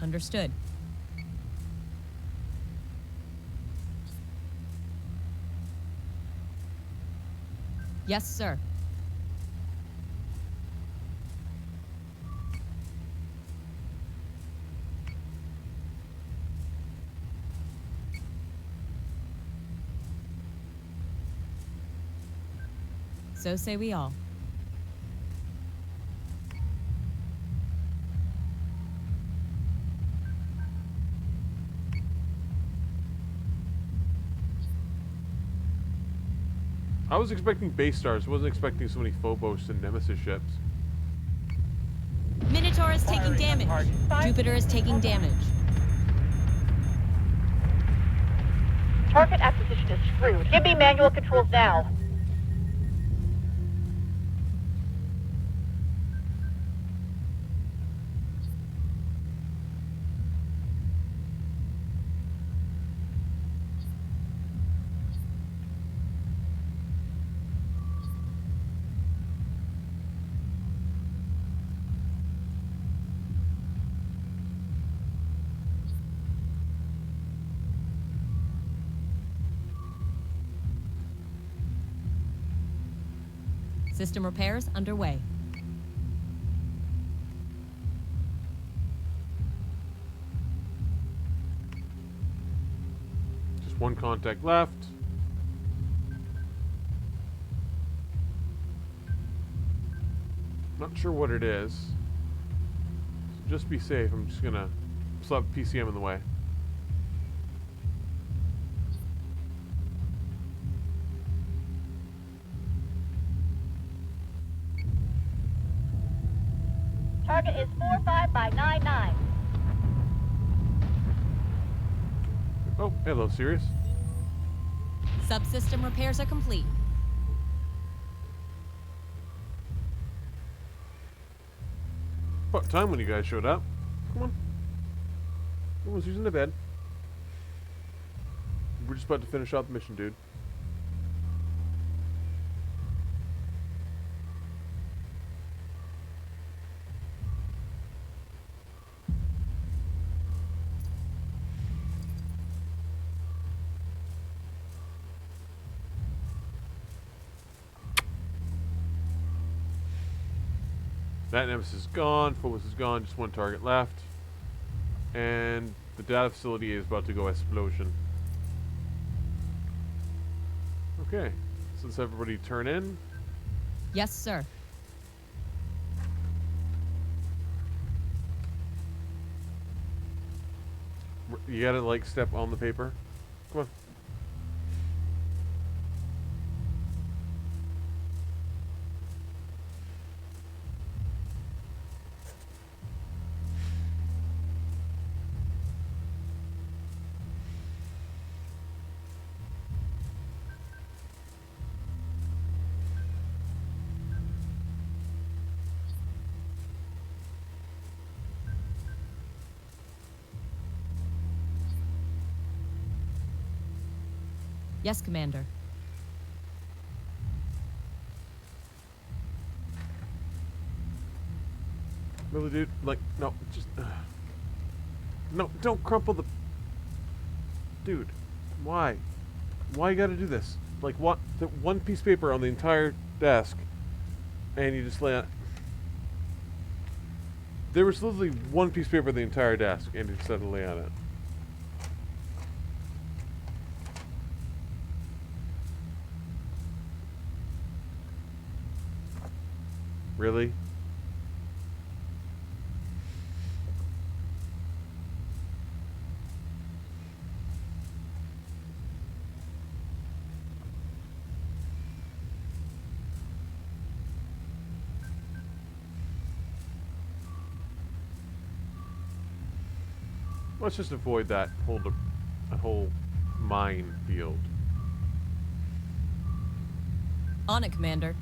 Understood. Yes, sir. So say we all. I was expecting base stars. Wasn't expecting so many Phobos and Nemesis ships. Minotaur is taking Firing on damage. target. Jupiter is taking damage. Target acquisition is screwed. Give me manual controls now. System repairs underway. Just one contact left. Not sure what it is. So just be safe. I'm just gonna slap PCM in the way. Target is 45 by 99. Oh, hello, Sirius. Subsystem repairs are complete. About time when you guys showed up. Come on. Everyone's using the bed. We're just about to finish off the mission, dude. That nemesis is gone, Phobos is gone, just one target left. And the data facility is about to go explosion. Okay, so let's everybody turn in. Yes, sir. You gotta, like, step on the paper. Come on. Yes, Commander. Really, dude? Like, no, just... no, don't crumple the... Dude, why? Why you gotta do this? Like, what? The one piece of paper on the entire desk, and you just lay on... There was literally one piece of paper on the entire desk, and you decided to lay on it. Really? Let's just avoid that whole minefield. On it, Commander.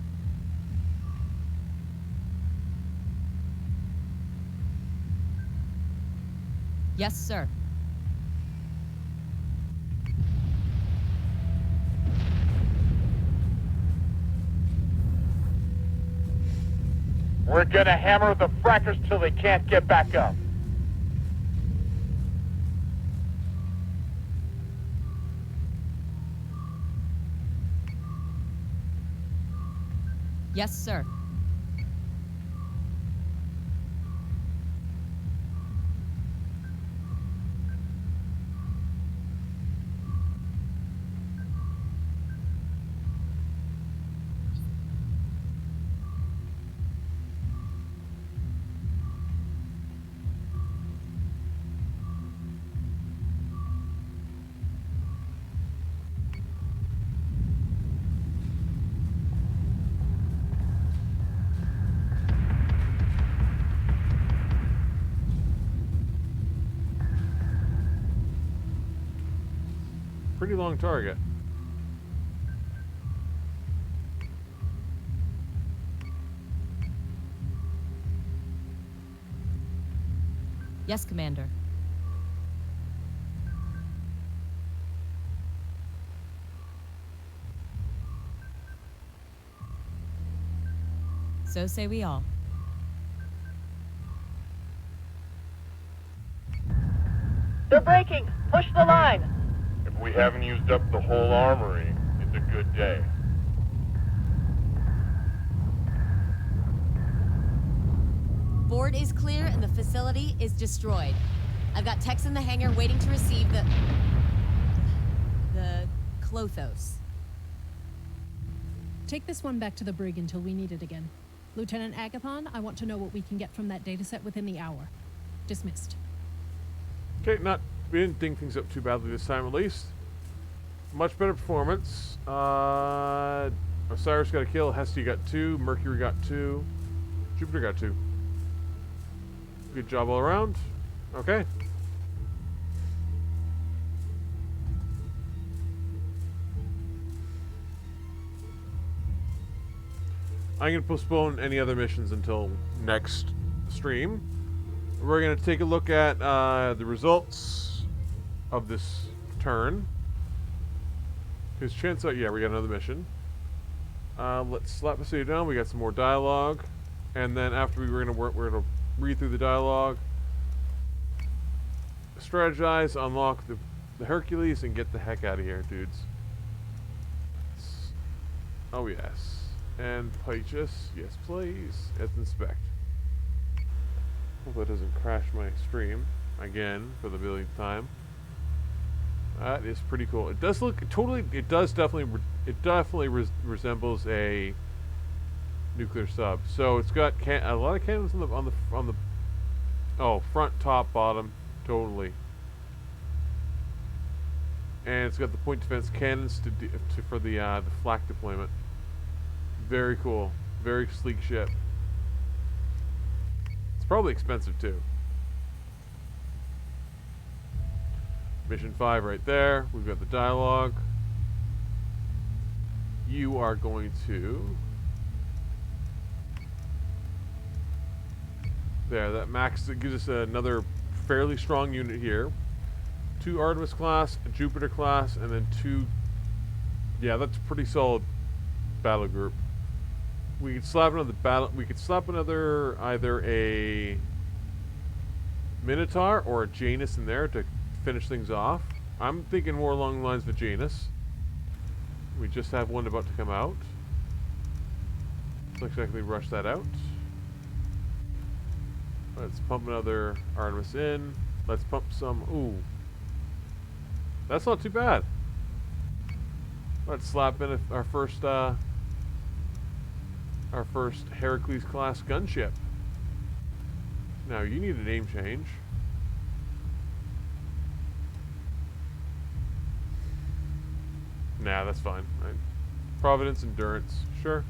Yes, sir. We're gonna hammer the frackers till they can't get back up. Yes, sir. Pretty long target. Yes, Commander. So say we all. They're breaking. Push the line. If we haven't used up the whole armory, it's a good day. Board is clear and the facility is destroyed. I've got techs in the hangar waiting to receive the Clothos. Take this one back to the brig until we need it again. Lieutenant Agathon, I want to know what we can get from that dataset within the hour. Dismissed. Okay, we didn't ding things up too badly this time at least. Much better performance. Osiris got a kill, Hestia got 2, Mercury got 2, Jupiter got 2. Good job all around. Okay. I'm going to postpone any other missions until next stream. We're going to take a look at the results of this turn. Because chance out, yeah, we got another mission. Let's slap the city down. We got some more dialogue, and then after we're gonna read through the dialogue, strategize, unlock the Heracles, and get the heck out of here, dudes. Oh yes, and purchase, yes please. Let's inspect. Hope that doesn't crash my stream again for the millionth time. That is pretty cool. It does look totally. It definitely resembles a nuclear sub. So it's got a lot of cannons on the front, top, bottom, totally. And it's got the point defense cannons for the flak deployment. Very cool. Very sleek ship. It's probably expensive too. Mission 5 right there. We've got the dialogue. You are going to... There, that gives us another fairly strong unit here. 2 Artemis class, a Jupiter class, and then 2... Yeah, that's a pretty solid battle group. We could slap another either a Minotaur or a Janus in there to finish things off. I'm thinking more along the lines of a Janus. We just have one about to come out. Let's exactly rush that out. Let's pump another Artemis in. Let's pump some... Ooh. That's not too bad. Let's slap in our first Heracles class gunship. Now you need a name change. Nah, that's fine. Right. Providence, Endurance, sure.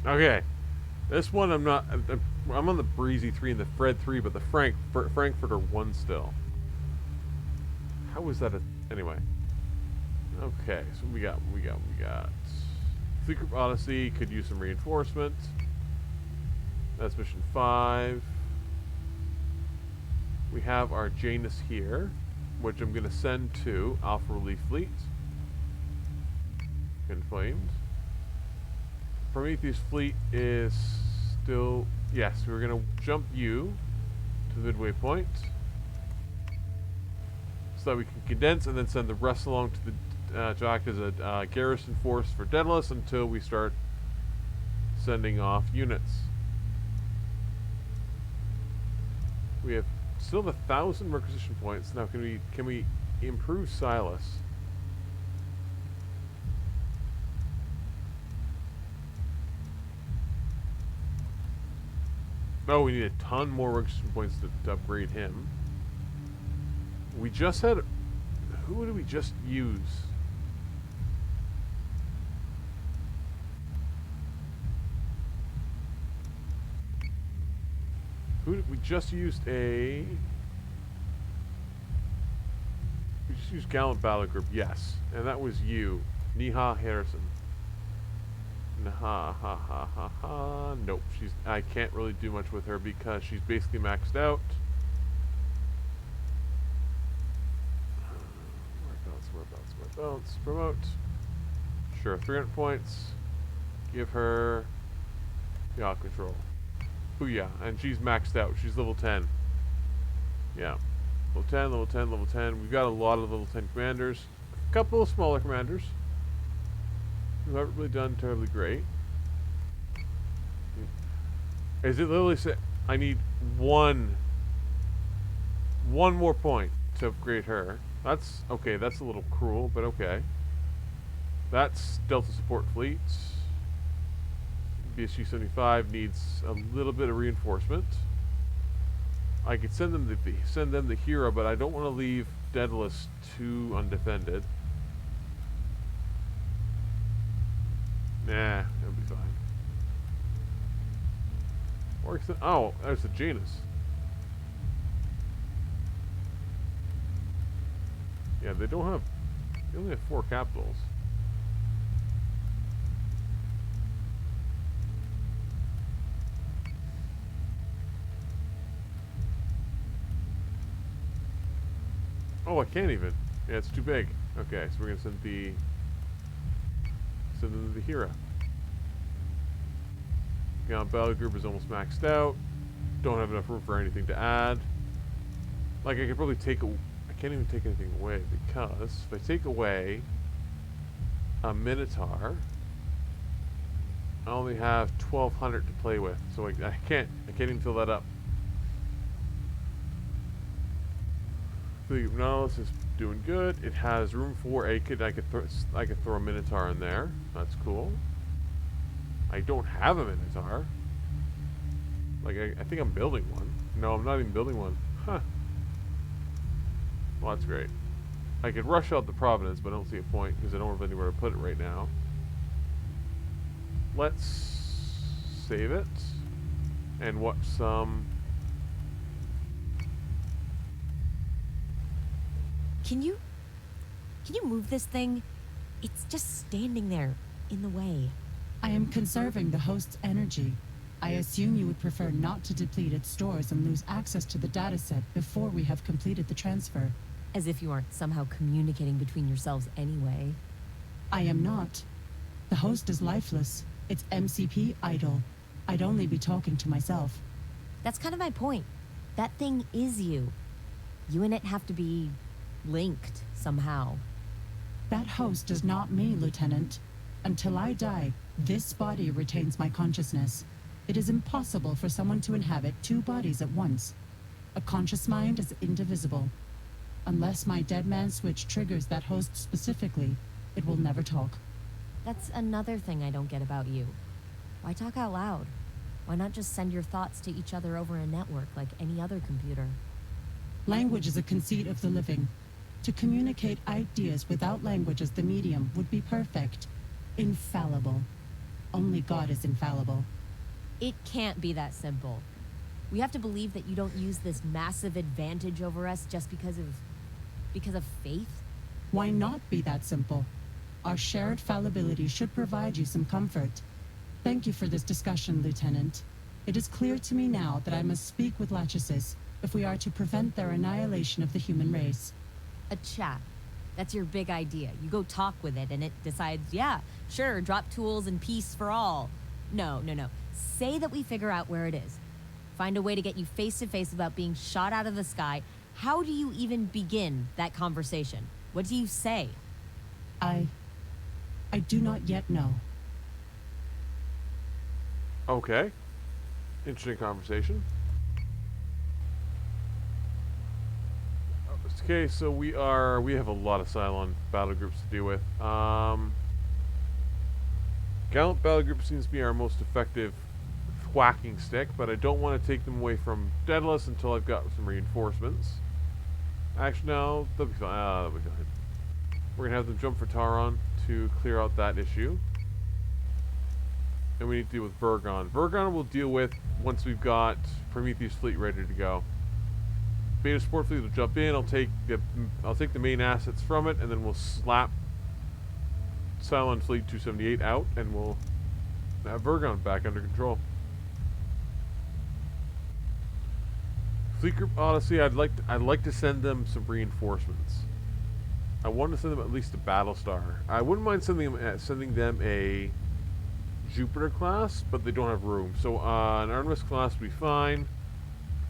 Okay, this one I'm not. I'm on the Breezy 3 and the Fred 3, but the Frankfurter 1 still. How was that? Anyway. Okay, so we got. Fleet Group Odyssey could use some reinforcement. That's mission 5. We have our Janus here, which I'm gonna send to Alpha Relief Fleet. Inflamed. Prometheus Fleet is still... Yes, we're going to jump you to the midway point so that we can condense and then send the rest along to the to act as a garrison force for Deadlock until we start sending off units. We have still 1,000 requisition points. Now can we improve Silas? Oh, we need a ton more requisition points to upgrade him. We just had... Who did we just use? We just used a... We just used Gallant Battle Group, yes. And that was you. Neha Harrison. Ha ha ha ha ha. Nope, I can't really do much with her because she's basically maxed out. Whereabouts. Promote. Sure, 300 points. Give her yacht control. Booyah. And she's maxed out. She's level 10. Yeah. Level 10, level 10, level 10. We've got a lot of level 10 commanders. A couple of smaller commanders who haven't really done terribly great. Is it literally say I need one more point to upgrade her? That's okay, that's a little cruel, but okay. That's Delta Support Fleet. BSG 75 needs a little bit of reinforcement. I could send them the hero, but I don't want to leave Daedalus too undefended. Nah, it'll be fine. Or oh, there's the Janus. Yeah, they don't have. They only have 4 capitals. Oh, I can't even. Yeah, it's too big. Okay, so we're gonna send them the hero. Now, battle group is almost maxed out. Don't have enough room for anything to add. Like, I could probably take I can't even take anything away because if I take away a Minotaur, I only have 1,200 to play with, so I can't even fill that up. The Nautilus is doing good. It has room for I could throw a Minotaur in there. That's cool. I don't have a Minotaur. Like I think I'm building one. No, I'm not even building one. Huh. Well, that's great. I could rush out the Providence, but I don't see a point because I don't have anywhere to put it right now. Let's save it and watch some. Can you move this thing? It's just standing there in the way. I am conserving the host's energy. I assume you would prefer not to deplete its stores and lose access to the dataset before we have completed the transfer. As if you aren't somehow communicating between yourselves anyway. I am not. The host is lifeless. Its MCP idle. I'd only be talking to myself. That's kind of my point. That thing is you. You and it have to be linked somehow. That host is not me, Lieutenant. Until I die, this body retains my consciousness. It is impossible for someone to inhabit 2 bodies at once. A conscious mind is indivisible. Unless my dead man switch triggers that host specifically, it will never talk. That's another thing I don't get about you. Why talk out loud? Why not just send your thoughts to each other over a network like any other computer? Language is a conceit of the living. To communicate ideas without language as the medium would be perfect. Infallible. Only God is infallible. It can't be that simple. We have to believe that you don't use this massive advantage over us just because of faith? Why not be that simple? Our shared fallibility should provide you some comfort. Thank you for this discussion, Lieutenant. It is clear to me now that I must speak with Lachesis if we are to prevent their annihilation of the human race. A chat. That's your big idea. You go talk with it and it decides, yeah, sure, drop tools and peace for all. No. Say that we figure out where it is. Find a way to get you face to face without being shot out of the sky. How do you even begin that conversation? What do you say? I do not yet know. Okay. Interesting conversation. Okay, so we have a lot of Cylon battle groups to deal with. Gallant battle group seems to be our most effective whacking stick, but I don't want to take them away from Daedalus until I've got some reinforcements. Actually, no, they'll be fine. They'll be fine. We're gonna have them jump for Taron to clear out that issue. And we need to deal with Vergon. Vergon we'll deal with once we've got Prometheus fleet ready to go. Beta support fleet will jump in. I'll take the main assets from it, and then we'll slap Cylon Fleet 278 out, and we'll have Vergon back under control. Fleet Group Odyssey, I'd like to send them some reinforcements. I want to send them at least a Battlestar. I wouldn't mind sending them a Jupiter class, but they don't have room. So an Artemis class would be fine.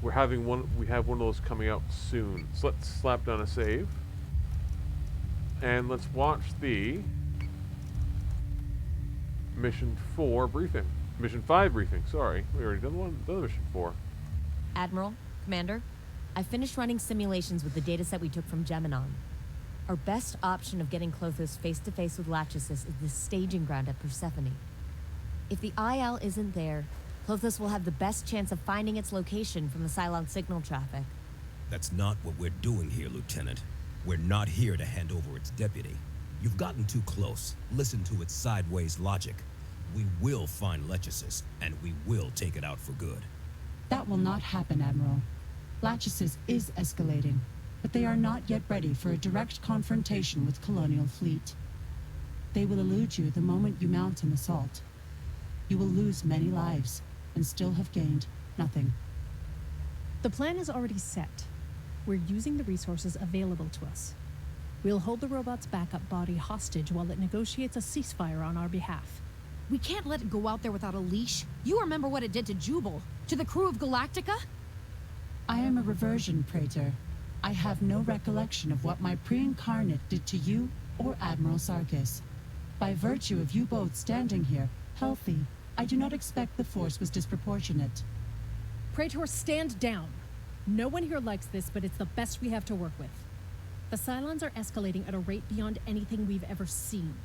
We have one of those coming out soon. So let's slap down a save. And let's watch the Mission 4 briefing. Mission 5 briefing, sorry. We already done the other Mission 4. Admiral, Commander, I finished running simulations with the dataset we took from Geminon. Our best option of getting Klothos face-to-face with Lachesis is the staging ground at Persephone. If the IL isn't there, Klothos will have the best chance of finding its location from the Cylon signal traffic. That's not what we're doing here, Lieutenant. We're not here to hand over its deputy. You've gotten too close. Listen to its sideways logic. We will find Lachesis, and we will take it out for good. That will not happen, Admiral. Lachesis is escalating, but they are not yet ready for a direct confrontation with Colonial Fleet. They will elude you the moment you mount an assault. You will lose many lives, and still have gained nothing. The plan is already set. We're using the resources available to us. We'll hold the robot's backup body hostage while it negotiates a ceasefire on our behalf. We can't let it go out there without a leash. You remember what it did to Jubal? To the crew of Galactica? I am a reversion, Praetor. I have no recollection of what my pre-incarnate did to you or Admiral Sarkis. By virtue of you both standing here, healthy, I do not expect the force was disproportionate. Praetor, stand down. No one here likes this, but it's the best we have to work with. The Cylons are escalating at a rate beyond anything we've ever seen.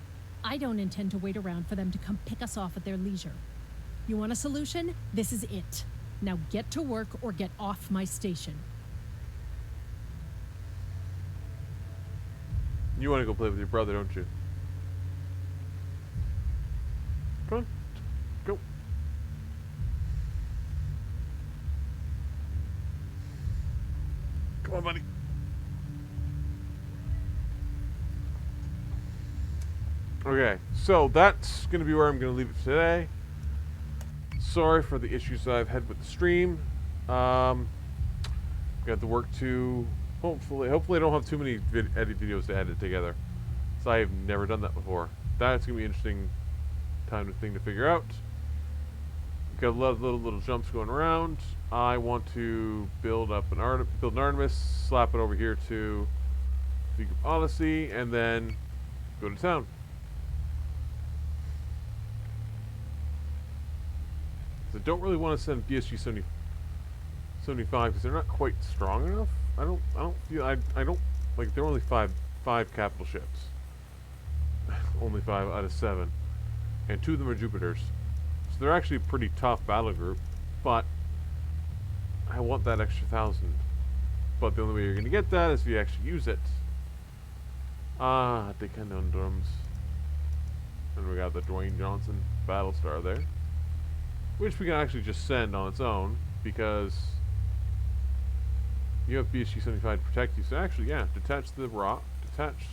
I don't intend to wait around for them to come pick us off at their leisure. You want a solution? This is it. Now get to work or get off my station. You want to go play with your brother, don't you? Come on. Go. Come on, buddy. Okay, so that's going to be where I'm going to leave it today. Sorry for the issues I've had with the stream. Got to work to hopefully I don't have too many edit videos to edit together. So I've never done that before. That's going to be an interesting thing to figure out. Got a lot of little jumps going around. I want to build an Artemis, slap it over here to the Odyssey, and then go to town. I don't really want to send BSG 75 because they're not quite strong enough. I don't feel I don't like they're only five capital ships. Only 5 out of 7, and 2 of them are Jupiters, so they're actually a pretty tough battle group. But I want that extra 1,000. But the only way you're gonna get that is if you actually use it. The conundrums. And we got the Dwayne Johnson Battlestar there, which we can actually just send on its own because you have BSG 75 to protect you. So actually, yeah, detach the rock, detach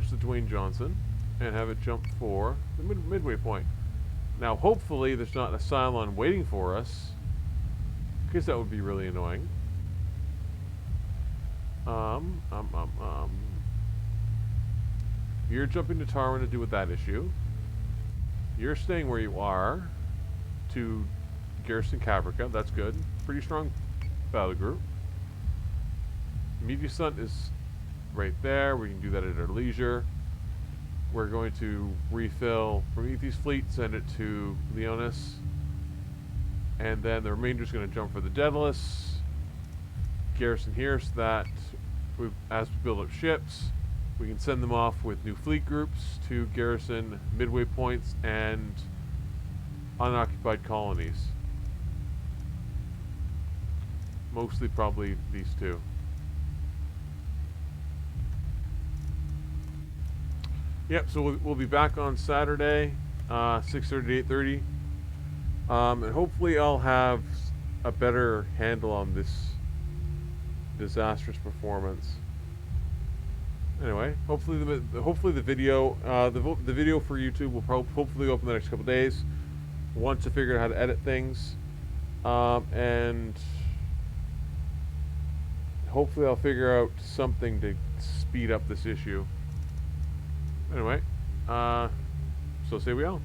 the Dwayne Johnson, and have it jump for the midway point. Now, hopefully, there's not a Cylon waiting for us, because that would be really annoying. You're jumping to Tarwin to deal with that issue. You're staying where you are to garrison Caprica. That's good. Pretty strong battle group. Meteor Sun is right there. We can do that at our leisure. We're going to refill Prometheus fleet, send it to Leonis, and then the remainder is going to jump for the Daedalus. Garrison here so that as we build up ships, we can send them off with new fleet groups to garrison midway points and unoccupied colonies. Mostly probably these two. Yep, so we'll be back on Saturday, 6:30 to 8:30. And hopefully I'll have a better handle on this disastrous performance. Anyway, hopefully the video the video for YouTube will hopefully open the next couple days once I figure out how to edit things. And hopefully I'll figure out something to speed up this issue. Anyway, so say we all.